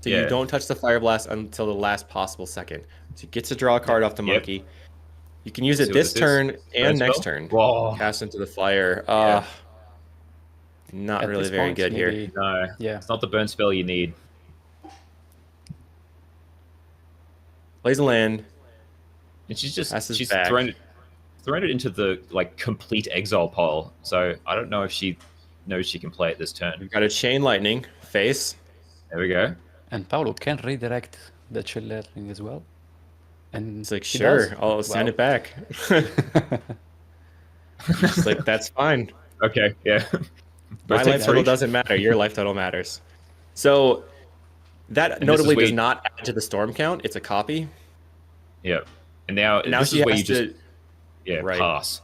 [SPEAKER 3] So
[SPEAKER 2] Yeah.
[SPEAKER 3] you don't touch the Fire Blast until the last possible second. So you get to draw a card off the
[SPEAKER 2] Yep.
[SPEAKER 3] monkey. You can use
[SPEAKER 2] See
[SPEAKER 3] it
[SPEAKER 2] what
[SPEAKER 3] this
[SPEAKER 2] this is?
[SPEAKER 3] turn and
[SPEAKER 2] Burn
[SPEAKER 3] next
[SPEAKER 2] spell?
[SPEAKER 3] turn.
[SPEAKER 2] Whoa.
[SPEAKER 3] Cast into the fire.
[SPEAKER 2] Yeah.
[SPEAKER 3] Not
[SPEAKER 1] At
[SPEAKER 3] really
[SPEAKER 1] this
[SPEAKER 3] very
[SPEAKER 1] point,
[SPEAKER 3] good here.
[SPEAKER 1] maybe-
[SPEAKER 2] No.
[SPEAKER 1] Yeah.
[SPEAKER 2] It's not the burn spell you need.
[SPEAKER 3] Plays a land.
[SPEAKER 2] And she's
[SPEAKER 3] Passes back.
[SPEAKER 2] thrown it into the like complete exile pile. So I don't know if she knows she can play it this turn.
[SPEAKER 3] We've got a Chain Lightning face.
[SPEAKER 2] There we go.
[SPEAKER 1] And Paolo can redirect the Chill Lightning as well. And
[SPEAKER 3] It's like,
[SPEAKER 1] he
[SPEAKER 3] sure,
[SPEAKER 1] does.
[SPEAKER 3] I'll send
[SPEAKER 1] Wow.
[SPEAKER 3] it back. It's like, that's fine.
[SPEAKER 2] Okay, yeah.
[SPEAKER 3] My
[SPEAKER 2] Take
[SPEAKER 3] life total
[SPEAKER 2] three.
[SPEAKER 3] doesn't matter. Your life total matters. So that
[SPEAKER 2] And this
[SPEAKER 3] notably
[SPEAKER 2] is where
[SPEAKER 3] does
[SPEAKER 2] you-
[SPEAKER 3] not add to the storm count. It's a copy.
[SPEAKER 2] Yeah. And now
[SPEAKER 3] Now
[SPEAKER 2] this
[SPEAKER 3] she
[SPEAKER 2] is where
[SPEAKER 3] has
[SPEAKER 2] you just
[SPEAKER 3] to. Right.
[SPEAKER 2] pass.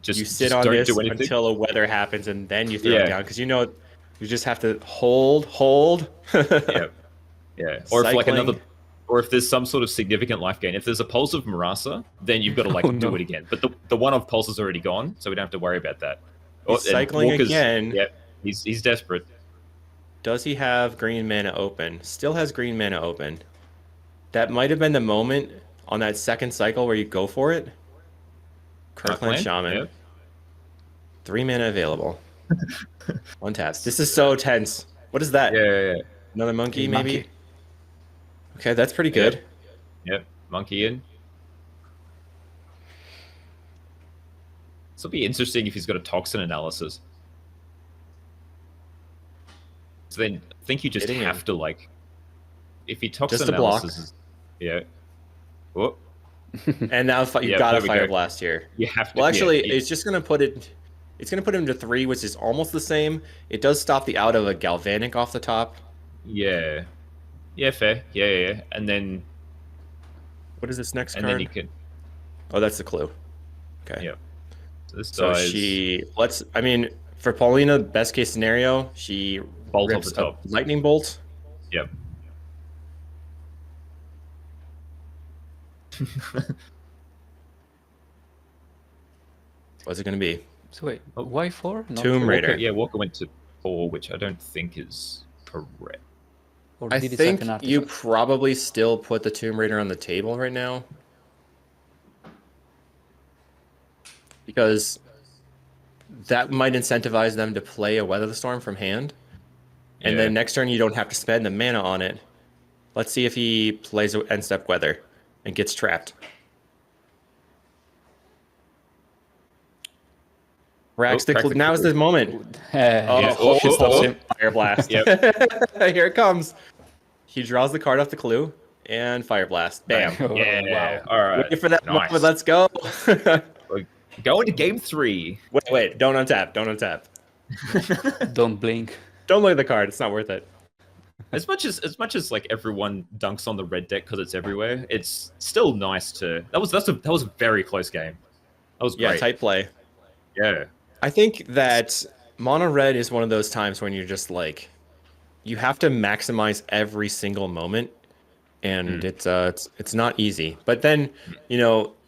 [SPEAKER 2] Just
[SPEAKER 3] You sit
[SPEAKER 2] just
[SPEAKER 3] on
[SPEAKER 2] don't
[SPEAKER 3] this
[SPEAKER 2] do anything.
[SPEAKER 3] until a weather happens, and then you throw
[SPEAKER 2] Yeah.
[SPEAKER 3] it down because you just have to hold.
[SPEAKER 2] Yeah. Yeah. Or if like
[SPEAKER 3] Cycling.
[SPEAKER 2] another or if there's some sort of significant life gain. If there's a pulse of Marasa, then you've got to like
[SPEAKER 1] Oh,
[SPEAKER 2] do
[SPEAKER 1] no.
[SPEAKER 2] it again. But the one of pulse is already gone, so we don't have to worry about that.
[SPEAKER 3] He's
[SPEAKER 2] and
[SPEAKER 3] cycling again.
[SPEAKER 2] Yeah, he's desperate.
[SPEAKER 3] Does he have green mana open? Still has green mana open. That might have been the moment on that second cycle where you go for it. Kirkland Shaman.
[SPEAKER 2] Yeah.
[SPEAKER 3] 3 mana available. One taps. This is so tense. What is that?
[SPEAKER 2] Yeah.
[SPEAKER 3] Another monkey,
[SPEAKER 1] A
[SPEAKER 3] maybe?
[SPEAKER 1] monkey.
[SPEAKER 3] Okay, that's pretty good.
[SPEAKER 2] Yep. Monkey in. This will be interesting if he's got a toxin analysis. So then I think you just
[SPEAKER 3] Getting
[SPEAKER 2] have
[SPEAKER 3] in.
[SPEAKER 2] to like if he toxin
[SPEAKER 3] Just a block.
[SPEAKER 2] analysis is yeah. Whoop.
[SPEAKER 3] And now you've
[SPEAKER 2] Yeah,
[SPEAKER 3] got a
[SPEAKER 2] there we
[SPEAKER 3] Fire
[SPEAKER 2] go.
[SPEAKER 3] Blast here.
[SPEAKER 2] You have to
[SPEAKER 3] Well, actually,
[SPEAKER 2] yeah,
[SPEAKER 3] it's just going to put it... It's going to put him to 3, which is almost the same. It does stop the out of a Galvanic off the top.
[SPEAKER 2] yeah. Yeah, fair. Yeah. And then
[SPEAKER 3] What is this next
[SPEAKER 2] and
[SPEAKER 3] card?
[SPEAKER 2] then you can
[SPEAKER 3] Oh, that's the clue. Okay.
[SPEAKER 2] yeah. So this
[SPEAKER 3] So
[SPEAKER 2] dies.
[SPEAKER 3] I mean, for Paulina, best case scenario, she
[SPEAKER 2] Bolt off
[SPEAKER 3] rips
[SPEAKER 2] the top.
[SPEAKER 3] a lightning bolt.
[SPEAKER 2] Yep.
[SPEAKER 3] What's it going to be?
[SPEAKER 1] So wait,
[SPEAKER 2] Oh.
[SPEAKER 1] why 4? Not
[SPEAKER 3] Tomb
[SPEAKER 1] 4?
[SPEAKER 3] Raider.
[SPEAKER 2] Walker, yeah, Walker went to 4, which I don't think is correct.
[SPEAKER 1] Or
[SPEAKER 3] I
[SPEAKER 1] did it
[SPEAKER 3] think
[SPEAKER 1] set an
[SPEAKER 3] you
[SPEAKER 1] artifact?
[SPEAKER 3] probably still put the Tomb Raider on the table right now. Because that might incentivize them to play a Weather the Storm from hand. And
[SPEAKER 2] Yeah.
[SPEAKER 3] then next turn you don't have to spend the mana on it. Let's see if he plays a end step Weather and gets trapped. Racks
[SPEAKER 2] crack the
[SPEAKER 3] now is
[SPEAKER 2] clue.
[SPEAKER 3] the moment. Oh,
[SPEAKER 2] Yeah.
[SPEAKER 3] hope
[SPEAKER 2] Oh,
[SPEAKER 3] it stops
[SPEAKER 2] oh.
[SPEAKER 3] him. Fire Blast.
[SPEAKER 2] Yep.
[SPEAKER 3] Here it comes. He draws the card off the clue and Fire Blast. Bam.
[SPEAKER 1] Oh,
[SPEAKER 2] Yeah.
[SPEAKER 1] wow.
[SPEAKER 2] All right.
[SPEAKER 3] Wait for that
[SPEAKER 2] Nice.
[SPEAKER 3] moment. Let's go.
[SPEAKER 2] We're going to game 3.
[SPEAKER 3] Wait. Don't untap. Don't untap.
[SPEAKER 1] Don't blink.
[SPEAKER 3] Don't look at the card. It's not worth it.
[SPEAKER 2] As much as like everyone dunks on the red deck because it's everywhere, it's still nice to. That was a very close game. That was
[SPEAKER 3] Yeah,
[SPEAKER 2] great.
[SPEAKER 3] tight play.
[SPEAKER 2] Yeah.
[SPEAKER 3] I think that mono red is one of those times when you're just like, you have to maximize every single moment, and it's not easy. But then,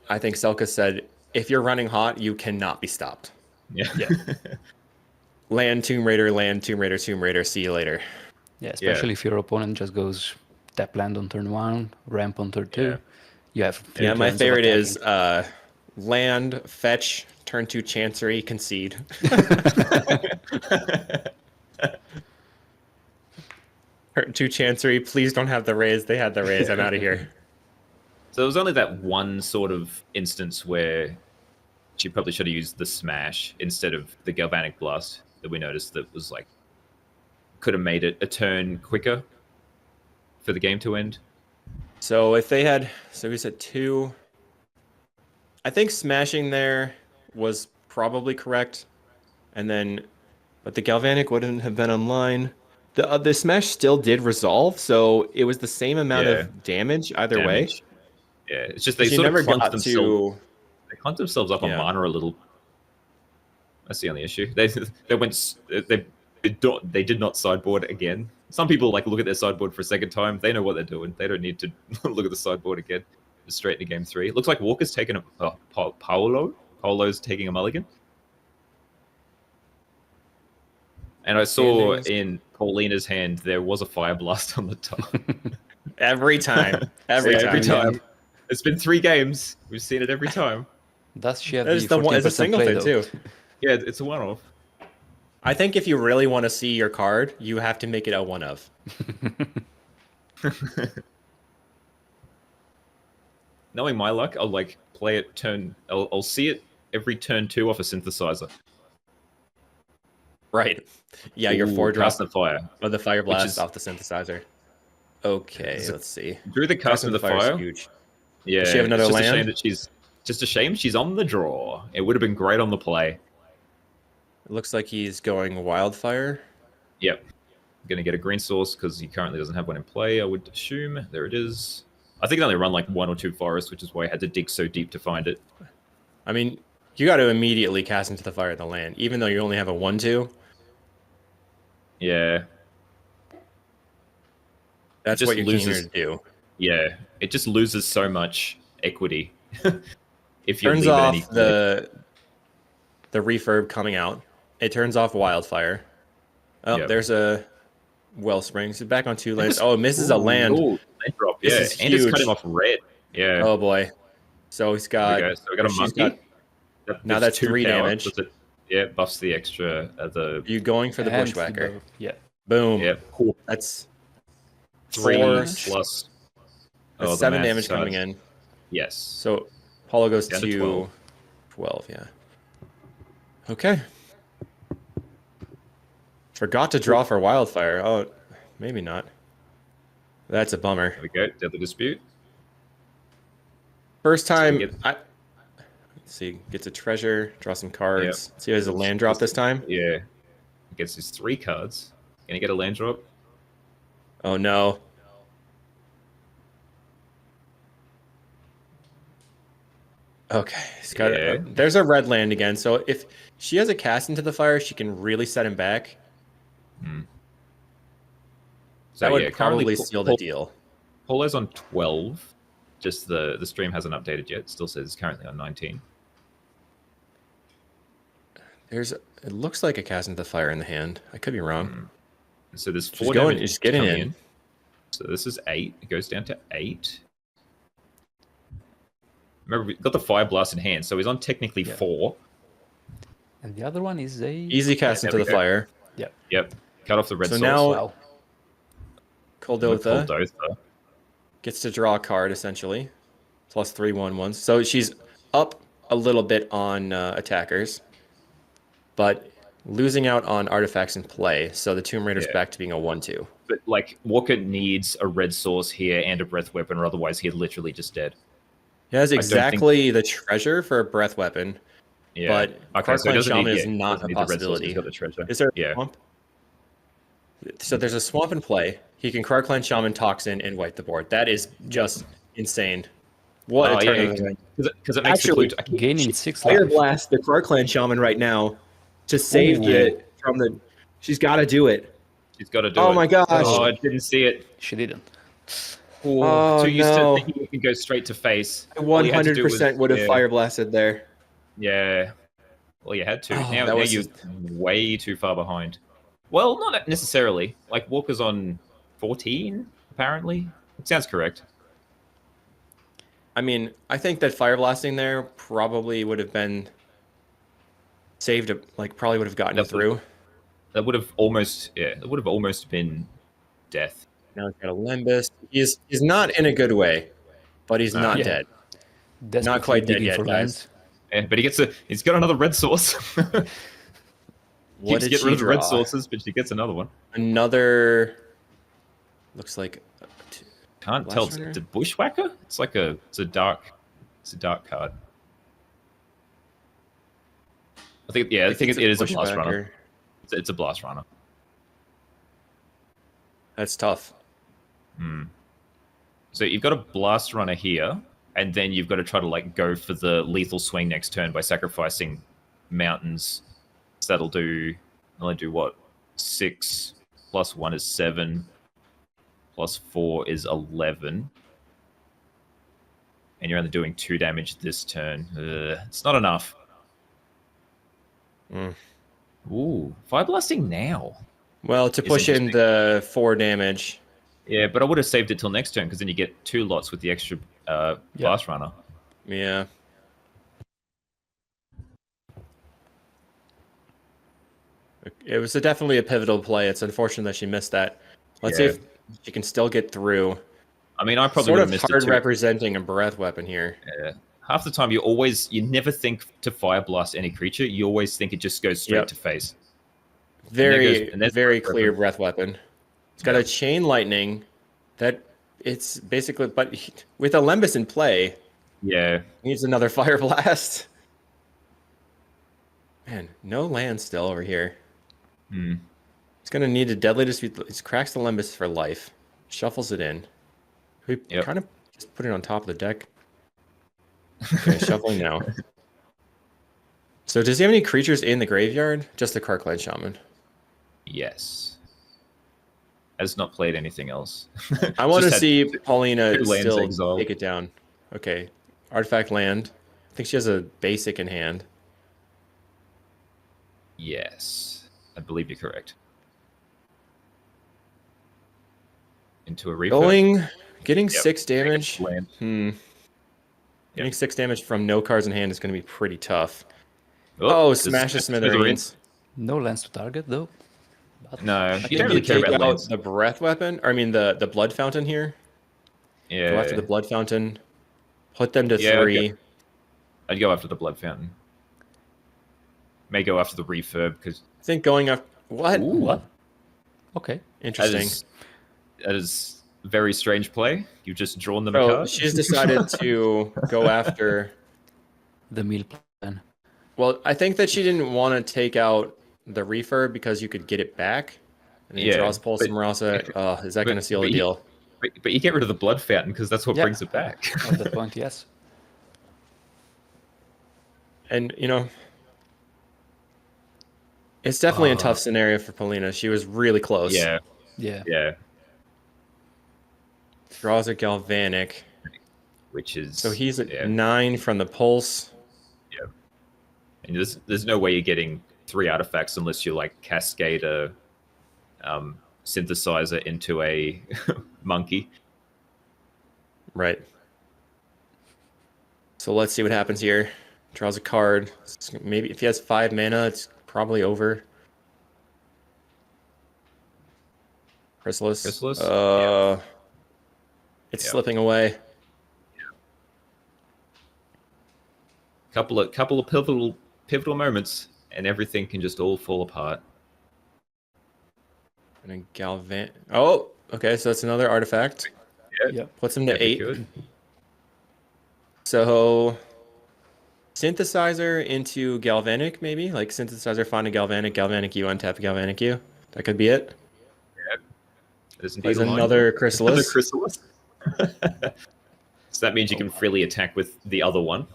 [SPEAKER 3] I think Selka said, if you're running hot, you cannot be stopped.
[SPEAKER 2] Yeah.
[SPEAKER 3] Land Tomb Raider, Tomb Raider. See you later.
[SPEAKER 1] Yeah, especially if your opponent just goes tap land on turn 1, ramp on turn 2.
[SPEAKER 2] Yeah.
[SPEAKER 1] You have
[SPEAKER 3] Yeah, my
[SPEAKER 1] turns of
[SPEAKER 3] favorite
[SPEAKER 1] attacking.
[SPEAKER 3] is land, fetch, turn 2 Chancery, concede. Turn 2 Chancery, please don't have the raise. They had the raise. I'm out of here.
[SPEAKER 2] So there was only that one sort of instance where she probably should have used the smash instead of the galvanic blast that we noticed that was like could have made it a turn quicker for the game to end.
[SPEAKER 3] So if they had, so we said 2. I think smashing there was probably correct, and then, but the galvanic wouldn't have been online. The smash still did resolve, so it was the same amount
[SPEAKER 2] Yeah.
[SPEAKER 3] of damage either way.
[SPEAKER 2] Damage. Yeah, it's just they
[SPEAKER 3] She
[SPEAKER 2] sort
[SPEAKER 3] never
[SPEAKER 2] of clunked
[SPEAKER 3] got
[SPEAKER 2] themselves.
[SPEAKER 3] to.
[SPEAKER 2] They clunked themselves up on
[SPEAKER 3] Yeah.
[SPEAKER 2] mana a little. That's the only issue. They did not sideboard again. Some people like look at their sideboard for a second time. They know what they're doing. They don't need to look at the sideboard again. Just straight into game 3. It looks like Walker's taking a Paolo's taking a mulligan. And I saw in Paulina's hand there was a fire blast on the top.
[SPEAKER 3] Every time. Every time.
[SPEAKER 2] It's been 3 games. We've seen it every time.
[SPEAKER 1] Does she have
[SPEAKER 3] There's
[SPEAKER 1] the
[SPEAKER 3] the one. It's a
[SPEAKER 1] 14%
[SPEAKER 3] single
[SPEAKER 1] play,
[SPEAKER 3] thing
[SPEAKER 1] though?
[SPEAKER 3] too.
[SPEAKER 2] Yeah, it's a one-off.
[SPEAKER 3] I think if you really want to see your card, you have to make it a one of.
[SPEAKER 2] Knowing my luck, I'll like play it turn. I'll see it every turn 2 off a synthesizer.
[SPEAKER 3] Right. Yeah, your
[SPEAKER 2] Ooh,
[SPEAKER 3] 4-drop
[SPEAKER 2] cast the fire.
[SPEAKER 3] of the fire blast
[SPEAKER 2] is-
[SPEAKER 3] off the synthesizer. Okay,
[SPEAKER 2] Yeah,
[SPEAKER 3] let's see.
[SPEAKER 2] Drew the cast of the
[SPEAKER 3] Fire's
[SPEAKER 2] fire.
[SPEAKER 3] huge.
[SPEAKER 2] Yeah,
[SPEAKER 3] Does she have another
[SPEAKER 2] it's just
[SPEAKER 3] land?
[SPEAKER 2] a shame that she's on the draw. It would have been great on the play.
[SPEAKER 3] It looks like he's going Wildfire.
[SPEAKER 2] Yep. Going to get a green source because he currently doesn't have one in play, I would assume. There it is. I think they only run like 1 or 2 forests, which is why I had to dig so deep to find it.
[SPEAKER 3] I mean, you got to immediately cast into the fire the land, even though you only have a 1/2.
[SPEAKER 2] Yeah.
[SPEAKER 3] That's
[SPEAKER 2] just
[SPEAKER 3] what you're
[SPEAKER 2] loses-
[SPEAKER 3] keen to do.
[SPEAKER 2] Yeah. It just loses so much equity if you
[SPEAKER 3] Turns
[SPEAKER 2] leave
[SPEAKER 3] off
[SPEAKER 2] it any
[SPEAKER 3] the refurb coming out. It turns off Wildfire. Oh,
[SPEAKER 2] Yep.
[SPEAKER 3] there's a Wellspring. So back on 2 lands. Oh, it misses a land.
[SPEAKER 2] Ooh, land drop.
[SPEAKER 3] This
[SPEAKER 2] Yeah,
[SPEAKER 3] is
[SPEAKER 2] and it's
[SPEAKER 3] huge.
[SPEAKER 2] cutting off red. Yeah.
[SPEAKER 3] Oh boy. So he's got.
[SPEAKER 2] There we go. So we got a
[SPEAKER 3] she's
[SPEAKER 2] monkey.
[SPEAKER 3] got- now
[SPEAKER 2] That's
[SPEAKER 3] that's 3
[SPEAKER 2] power.
[SPEAKER 3] damage.
[SPEAKER 2] Does it- yeah, it buffs the extra. The
[SPEAKER 3] You going for the
[SPEAKER 1] And
[SPEAKER 3] Bushwhacker?
[SPEAKER 1] Yeah.
[SPEAKER 3] Boom.
[SPEAKER 2] yeah, cool.
[SPEAKER 3] That's
[SPEAKER 2] 3
[SPEAKER 3] 4
[SPEAKER 2] plus.
[SPEAKER 3] That's
[SPEAKER 2] the
[SPEAKER 3] 7
[SPEAKER 2] math
[SPEAKER 3] damage coming
[SPEAKER 2] starts.
[SPEAKER 3] in.
[SPEAKER 2] Yes.
[SPEAKER 3] So Paulo goes
[SPEAKER 2] Down
[SPEAKER 3] to
[SPEAKER 2] to 12.
[SPEAKER 3] 12, yeah. Okay. Forgot to draw for Wildfire. Oh, maybe not. That's a bummer.
[SPEAKER 2] There we go. Deadly Dispute.
[SPEAKER 3] First time.
[SPEAKER 2] get-
[SPEAKER 3] Let's see. Gets a treasure. Draw some cards. See if there's a land drop this time.
[SPEAKER 2] Yeah. Gets his 3 cards. Can he get a land drop?
[SPEAKER 3] Oh no. Okay. He's got
[SPEAKER 2] Yeah.
[SPEAKER 3] there's a red land again. So if she has a cast into the fire, she can really set him back.
[SPEAKER 2] So,
[SPEAKER 3] That would
[SPEAKER 2] yeah,
[SPEAKER 3] probably
[SPEAKER 2] currently
[SPEAKER 3] seal the deal.
[SPEAKER 2] Polo's on 12. Just the stream hasn't updated yet. It still says it's currently on 19.
[SPEAKER 3] It looks like a cast into the fire in the hand. I could be wrong.
[SPEAKER 2] So there's
[SPEAKER 3] She's
[SPEAKER 2] 4
[SPEAKER 3] going-
[SPEAKER 2] damage
[SPEAKER 3] she's getting
[SPEAKER 2] coming
[SPEAKER 3] in.
[SPEAKER 2] So this is 8. It goes down to 8. Remember, we've got the fire blast in hand, so he's on technically 4.
[SPEAKER 1] And the other one is a...
[SPEAKER 3] Easy cast
[SPEAKER 2] there
[SPEAKER 3] into
[SPEAKER 2] we
[SPEAKER 3] the
[SPEAKER 2] go.
[SPEAKER 3] fire.
[SPEAKER 2] Yep. Cut off the red
[SPEAKER 3] So
[SPEAKER 2] source.
[SPEAKER 3] now-
[SPEAKER 1] Wow.
[SPEAKER 3] Kuldotha
[SPEAKER 2] Kuldotha.
[SPEAKER 3] gets to draw a card essentially. Plus 3/1/1s. So she's up a little bit on attackers, but losing out on artifacts in play. So the Tomb Raider's
[SPEAKER 2] Yeah.
[SPEAKER 3] back to being a 1/2.
[SPEAKER 2] But like Walker needs a red source here and a breath weapon, or otherwise he's literally just dead.
[SPEAKER 3] He has
[SPEAKER 2] don't think-
[SPEAKER 3] exactly the treasure for a breath weapon.
[SPEAKER 2] Yeah.
[SPEAKER 3] But
[SPEAKER 2] okay, so
[SPEAKER 3] Parkland
[SPEAKER 2] he doesn't
[SPEAKER 3] Shaman
[SPEAKER 2] need,
[SPEAKER 3] is not
[SPEAKER 2] doesn't
[SPEAKER 3] a
[SPEAKER 2] need the red source,
[SPEAKER 3] possibility.
[SPEAKER 2] He's got the treasure.
[SPEAKER 3] Is there a
[SPEAKER 2] Yeah.
[SPEAKER 3] swamp? So there's a swamp in play. He can Clan Shaman Toxin and wipe the board. That is just insane. What a turn!
[SPEAKER 2] Because it makes
[SPEAKER 3] Actually,
[SPEAKER 2] the clue.
[SPEAKER 1] Gaining 6
[SPEAKER 3] Fire
[SPEAKER 1] life.
[SPEAKER 3] Blast the Clan Shaman right now to save it from the. She's got to do it.
[SPEAKER 2] She's got to do it.
[SPEAKER 3] Oh my gosh!
[SPEAKER 2] Oh, I didn't see it.
[SPEAKER 1] She didn't.
[SPEAKER 3] Oh,
[SPEAKER 2] Too used
[SPEAKER 3] no.
[SPEAKER 2] to thinking you can go straight to face.
[SPEAKER 3] I
[SPEAKER 2] All you had to do
[SPEAKER 3] 100% would have
[SPEAKER 2] yeah,
[SPEAKER 3] fire blasted there.
[SPEAKER 2] Yeah. Well, you had to.
[SPEAKER 3] Oh,
[SPEAKER 2] now
[SPEAKER 3] that was
[SPEAKER 2] you're way too far behind. Well, not necessarily. Like Walker's on 14, apparently. It sounds correct.
[SPEAKER 3] I mean, I think that fire blasting there probably would have been saved. Like, probably would have gotten you through.
[SPEAKER 2] That would have almost, it would have almost been death.
[SPEAKER 3] Now he's got a Limbus. He's not in a good way, but he's not dead. Not quite dead yet, guys.
[SPEAKER 2] Yeah, but he's got another red source.
[SPEAKER 3] What did
[SPEAKER 2] get
[SPEAKER 3] she
[SPEAKER 2] rid of the
[SPEAKER 3] draw?
[SPEAKER 2] red sources, but she gets another one.
[SPEAKER 3] Another. Looks like.
[SPEAKER 2] Can't tell. It's a bushwhacker. It's like it's a dark card. I think it is a blast runner. It's a blast runner.
[SPEAKER 3] That's tough.
[SPEAKER 2] So you've got a blast runner here, and then you've got to try to like go for the lethal swing next turn by sacrificing mountains. So that'll only do what? 6 plus 1 is 7. Plus 4 is 11. And you're only doing 2 damage this turn. It's not enough. Ooh, fire blasting now.
[SPEAKER 3] Well, to push in the 4 damage.
[SPEAKER 2] Yeah, but I would have saved it till next turn because then you get 2 lots with the extra blast runner.
[SPEAKER 3] Yeah. It was definitely a pivotal play. It's unfortunate that she missed that. Let's see if she can still get through.
[SPEAKER 2] I mean, I probably would have missed it too.
[SPEAKER 3] Sort of hard representing a breath weapon here.
[SPEAKER 2] Yeah. Half the time, you never think to fire blast any creature. You always think it just goes straight to face.
[SPEAKER 3] Very clear breath weapon. It's got a chain lightning that it's basically, but with a Lembus in play, needs another fire blast. Man, no land still over here. It's going to need a deadly dispute. It cracks the Lembus for life. Shuffles it in. We kind of just put it on top of the deck. Okay, shuffling now. So does he have any creatures in the graveyard? Just the Karkland Shaman.
[SPEAKER 2] Yes. Has not played anything else.
[SPEAKER 3] I want to see Paulina still take it down. Okay. Artifact land. I think she has a basic in hand.
[SPEAKER 2] Yes. I believe you're correct. Into a refurb.
[SPEAKER 3] Getting 6 damage. Getting 6 damage from no cards in hand is going to be pretty tough. Smash the smithereens.
[SPEAKER 1] No lands to target, though.
[SPEAKER 2] But no, you don't really care about lands.
[SPEAKER 3] The breath weapon? Or, I mean, the blood fountain here?
[SPEAKER 2] Yeah.
[SPEAKER 3] Go after the blood fountain. Put them to 3.
[SPEAKER 2] I'd go after the blood fountain. May go after the refurb, because...
[SPEAKER 3] I think going after... What?
[SPEAKER 1] Ooh, what? Okay.
[SPEAKER 3] Interesting.
[SPEAKER 2] That is a very strange play. You've just drawn them a card.
[SPEAKER 3] She's decided to go after...
[SPEAKER 1] The meal plan.
[SPEAKER 3] Well, I think that she didn't want to take out the refurb because you could get it back. And then he draws Pulse and Marasa. Is that going to seal the deal?
[SPEAKER 2] But you get rid of the blood fountain because that's what brings it back.
[SPEAKER 1] At that point, yes.
[SPEAKER 3] And, it's definitely a tough scenario for Paulina. She was really close.
[SPEAKER 2] Yeah.
[SPEAKER 3] Draws a Galvanic.
[SPEAKER 2] Which is...
[SPEAKER 3] So he's at 9 from the Pulse.
[SPEAKER 2] Yeah. And there's no way you're getting 3 artifacts unless you, like, cascade a synthesizer into a monkey.
[SPEAKER 3] Right. So let's see what happens here. Draws a card. Maybe if he has 5 mana, it's probably over. Chrysalis. It's slipping away.
[SPEAKER 2] Couple of pivotal moments, and everything can just all fall apart.
[SPEAKER 3] And a Galvan. Oh, okay. So that's another artifact.
[SPEAKER 2] Yeah.
[SPEAKER 3] Puts him to 8. Good. So synthesizer into Galvanic, maybe? Like synthesizer, find a Galvanic, Galvanic U, untap Galvanic U. That could be it.
[SPEAKER 2] Yeah.
[SPEAKER 3] There's another Chrysalis.
[SPEAKER 2] Another Chrysalis. So that means you can freely attack with the other one.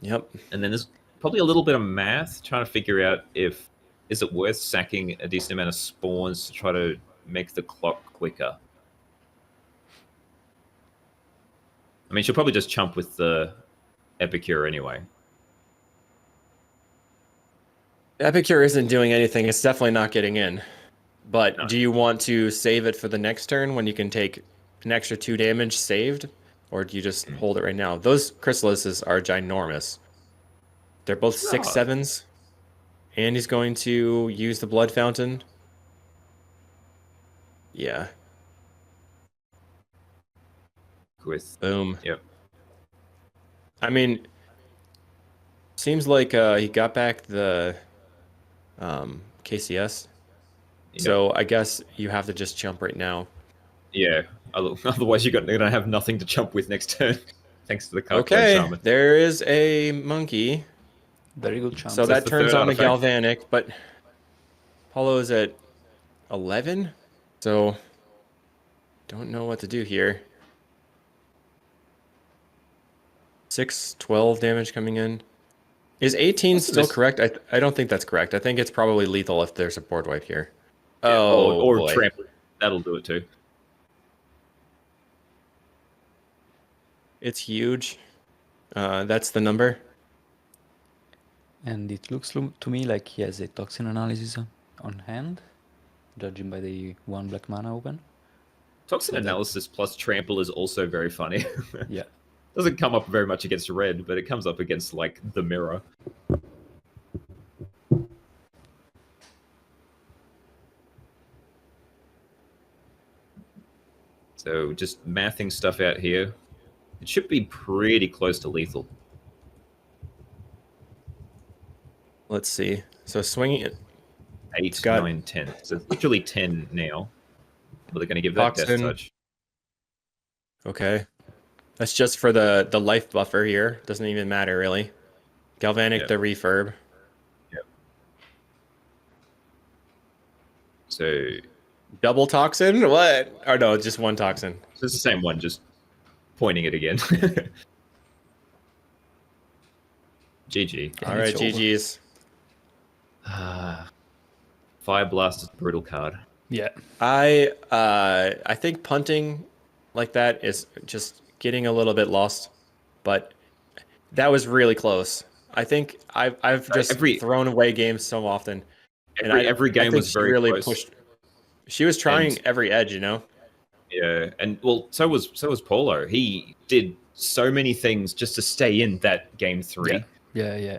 [SPEAKER 3] Yep.
[SPEAKER 2] And then there's probably a little bit of math trying to figure out is it worth sacking a decent amount of spawns to try to make the clock quicker. I mean, she'll probably just chump with the Epicure anyway.
[SPEAKER 3] Epicure isn't doing anything. It's definitely not getting in. But do you want to save it for the next turn when you can take an extra 2 damage saved Or do you just hold it right now? Those chrysalises are ginormous. They're both 6/7s. And he's going to use the blood fountain. Yeah.
[SPEAKER 2] With
[SPEAKER 3] Boom.
[SPEAKER 2] Yep.
[SPEAKER 3] I mean, seems like he got back the KCS.
[SPEAKER 2] Yep.
[SPEAKER 3] So I guess you have to just jump right now.
[SPEAKER 2] Yeah. Otherwise, you're gonna have nothing to jump with next turn. Thanks to the card code
[SPEAKER 3] Okay,
[SPEAKER 2] shaman.
[SPEAKER 3] there is a monkey.
[SPEAKER 1] Very good chance.
[SPEAKER 3] So that
[SPEAKER 2] the
[SPEAKER 3] turns
[SPEAKER 2] third
[SPEAKER 3] on a
[SPEAKER 2] artifact.
[SPEAKER 3] galvanic, but Paulo is at 11. So don't know what to do here. 6, 12 damage coming in. Is 18 still correct? I don't think that's correct. I think it's probably lethal if there's a board wipe here.
[SPEAKER 2] Yeah,
[SPEAKER 3] Oh,
[SPEAKER 2] or
[SPEAKER 3] boy.
[SPEAKER 2] trample. That'll do it too.
[SPEAKER 3] It's huge. That's the number.
[SPEAKER 1] And it looks to me like he has a toxin analysis on hand, judging by the 1 black mana open.
[SPEAKER 2] Toxin analysis plus trample is also very funny.
[SPEAKER 1] Yeah.
[SPEAKER 2] Doesn't come up very much against red, but it comes up against like the mirror. So just mathing stuff out here. It should be pretty close to lethal.
[SPEAKER 3] Let's see. So swinging it.
[SPEAKER 2] 8,
[SPEAKER 3] got-
[SPEAKER 2] 9, 10. So it's literally 10 now. But they're going to give that death
[SPEAKER 3] Toxin.
[SPEAKER 2] touch.
[SPEAKER 3] Okay. That's just for the life buffer here. Doesn't even matter, really. Galvanic
[SPEAKER 2] Yep.
[SPEAKER 3] the refurb.
[SPEAKER 2] Yep. So
[SPEAKER 3] Double toxin? What? Or no, just one toxin.
[SPEAKER 2] it's the same one, just pointing it again. GG.
[SPEAKER 3] All right,
[SPEAKER 1] it's over.
[SPEAKER 3] GG's.
[SPEAKER 2] Fire Blast is a brutal card.
[SPEAKER 1] Yeah.
[SPEAKER 3] I think punting like that is just getting a little bit lost, but that was really close. I think I've just thrown away games so often.
[SPEAKER 2] Every game
[SPEAKER 3] think
[SPEAKER 2] was
[SPEAKER 3] she
[SPEAKER 2] very
[SPEAKER 3] really
[SPEAKER 2] close.
[SPEAKER 3] pushed. She was trying
[SPEAKER 2] And-
[SPEAKER 3] every edge, you know.
[SPEAKER 2] Yeah, and well, so was Polo. He did so many things just to stay in that game 3.
[SPEAKER 1] Yeah.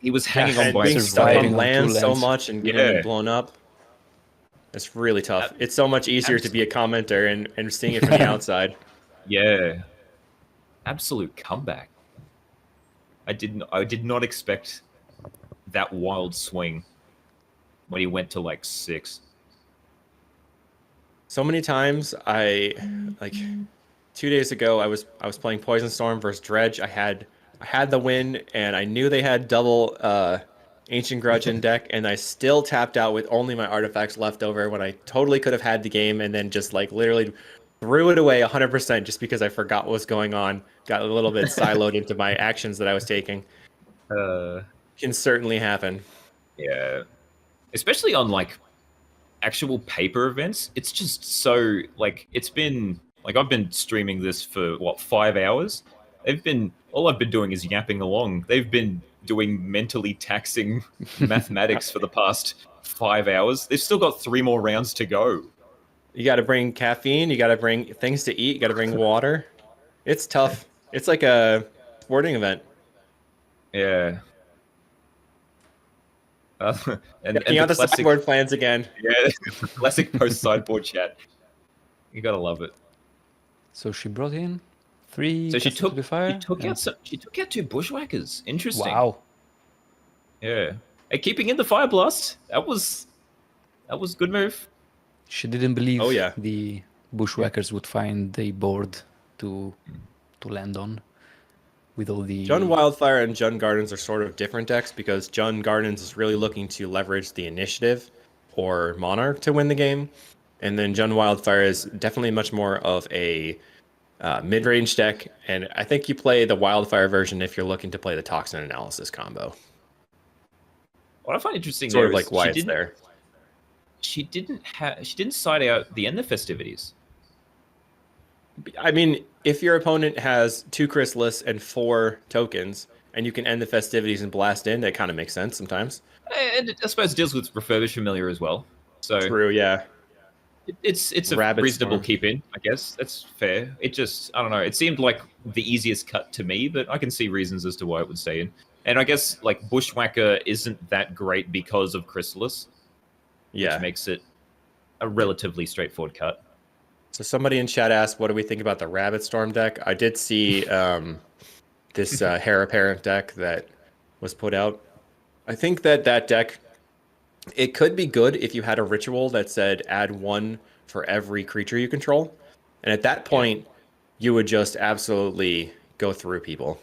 [SPEAKER 2] He was hanging
[SPEAKER 3] and
[SPEAKER 2] on by
[SPEAKER 3] being
[SPEAKER 2] a
[SPEAKER 3] stuck
[SPEAKER 1] surviving
[SPEAKER 3] on
[SPEAKER 1] on two
[SPEAKER 3] land so
[SPEAKER 1] lands.
[SPEAKER 3] much and getting
[SPEAKER 2] Yeah.
[SPEAKER 3] blown up. It's really tough. It's so much easier to be a commenter and seeing it from the outside.
[SPEAKER 2] Yeah, absolute comeback. I did not expect that wild swing when he went to like 6.
[SPEAKER 3] So many times I like 2 days ago I was playing Poison Storm versus Dredge. I had the win and I knew they had double Ancient Grudge in deck, and I still tapped out with only my artifacts left over when I totally could have had the game, and then just like literally threw it away 100% just because I forgot what was going on. Got a little bit siloed into my actions that I was taking. Can certainly happen.
[SPEAKER 2] Yeah, especially on like actual paper events. It's just so like it's been like I've been streaming this for what 5 hours. All I've been doing is yapping along. They've been doing mentally taxing mathematics for the past 5 hours. They've still got 3 more rounds to go.
[SPEAKER 3] You got to bring caffeine. You got to bring things to eat. You got to bring water. It's tough. It's like a sporting event.
[SPEAKER 2] Yeah. And
[SPEAKER 3] Checking out the
[SPEAKER 2] classic,
[SPEAKER 3] sideboard plans again.
[SPEAKER 2] yeah, classic post sideboard chat. You gotta love it.
[SPEAKER 1] So she brought in 3.
[SPEAKER 2] So she
[SPEAKER 1] Custom
[SPEAKER 2] took
[SPEAKER 1] Fire,
[SPEAKER 2] she took out 2 bushwhackers. Interesting.
[SPEAKER 1] Wow.
[SPEAKER 2] Yeah. Hey, keeping in the fire blast. That was good move.
[SPEAKER 1] She didn't believe
[SPEAKER 3] Oh, yeah.
[SPEAKER 1] the bushwhackers would find a board to land on with all the
[SPEAKER 3] Jund Wildfire and Jund Gardens are sort of different decks because Jund Gardens is really looking to leverage the initiative or Monarch to win the game. And then Jund Wildfire is definitely much more of a mid-range deck. And I think you play the Wildfire version if you're looking to play the Toxin Analysis combo.
[SPEAKER 2] What I find interesting
[SPEAKER 3] Sort
[SPEAKER 2] there
[SPEAKER 3] of like
[SPEAKER 2] is
[SPEAKER 3] why
[SPEAKER 2] she
[SPEAKER 3] it's
[SPEAKER 2] didn't-
[SPEAKER 3] there.
[SPEAKER 2] She didn't side out the end of festivities.
[SPEAKER 3] I mean, if your opponent has 2 Chrysalis and 4 tokens, and you can end the festivities and blast in, that kind of makes sense sometimes.
[SPEAKER 2] And I suppose it deals with Refurbish Familiar as well. So
[SPEAKER 3] True, yeah.
[SPEAKER 2] It's a
[SPEAKER 3] Rabbit
[SPEAKER 2] reasonable
[SPEAKER 3] Storm.
[SPEAKER 2] keep in, I guess. That's fair. It just, I don't know. It seemed like the easiest cut to me, but I can see reasons as to why it would stay in. And I guess like Bushwhacker isn't that great because of Chrysalis,
[SPEAKER 3] Yeah.
[SPEAKER 2] which makes it a relatively straightforward cut.
[SPEAKER 3] So somebody in chat asked, what do we think about the Rabbit Storm deck? I did see this Heir Apparent deck that was put out. I think that deck, it could be good if you had a ritual that said add 1 for every creature you control. And at that point, you would just absolutely go through people.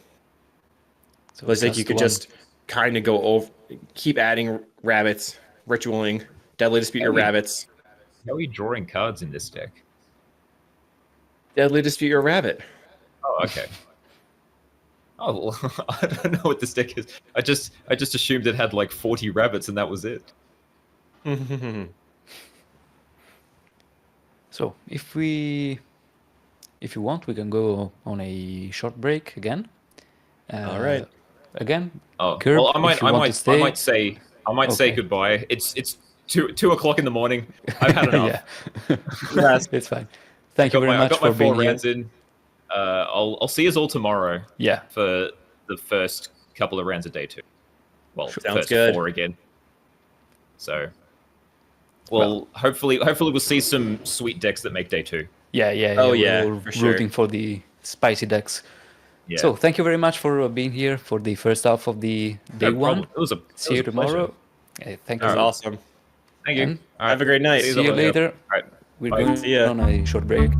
[SPEAKER 3] So it's like you could just kind of go over, keep adding rabbits, ritualing, Deadly Dispute your rabbits.
[SPEAKER 2] How are you drawing cards in this deck?
[SPEAKER 3] Deadly Dispute your rabbit.
[SPEAKER 2] Oh, okay. Oh, well, I don't know what this deck is. I just assumed it had like 40 rabbits and that was it.
[SPEAKER 1] So if you want, we can go on a short break again.
[SPEAKER 3] All right.
[SPEAKER 1] Again.
[SPEAKER 2] Oh,
[SPEAKER 1] Kirk,
[SPEAKER 2] well, I might say
[SPEAKER 1] Okay.
[SPEAKER 2] goodbye. It's 2 o'clock in the morning. I've had enough.
[SPEAKER 1] Yeah. It's fine. Thank you very
[SPEAKER 2] I
[SPEAKER 1] much
[SPEAKER 2] got
[SPEAKER 1] for
[SPEAKER 2] my
[SPEAKER 1] being
[SPEAKER 2] 4
[SPEAKER 1] here.
[SPEAKER 2] rounds in. I'll see us all tomorrow.
[SPEAKER 1] Yeah.
[SPEAKER 2] For the first couple of rounds of day 2. Well,
[SPEAKER 3] Sounds
[SPEAKER 2] first
[SPEAKER 3] good.
[SPEAKER 2] 4 again. So, well, hopefully we'll see some sweet decks that make day 2.
[SPEAKER 1] Yeah.
[SPEAKER 3] Oh,
[SPEAKER 1] we're
[SPEAKER 3] yeah,
[SPEAKER 1] all
[SPEAKER 3] for sure.
[SPEAKER 1] rooting for the spicy decks.
[SPEAKER 2] Yeah.
[SPEAKER 1] So thank you very much for being here for the first half of the day
[SPEAKER 2] No
[SPEAKER 1] 1.
[SPEAKER 2] problem. It was a
[SPEAKER 1] See you
[SPEAKER 2] pleasure.
[SPEAKER 1] tomorrow. Thank
[SPEAKER 3] That was
[SPEAKER 1] you.
[SPEAKER 3] awesome.
[SPEAKER 2] Thank you.
[SPEAKER 1] And
[SPEAKER 2] All right.
[SPEAKER 3] Have a great night.
[SPEAKER 1] See you later.
[SPEAKER 2] All right.
[SPEAKER 1] We're
[SPEAKER 2] Bye.
[SPEAKER 1] going
[SPEAKER 3] See ya.
[SPEAKER 1] on a short break.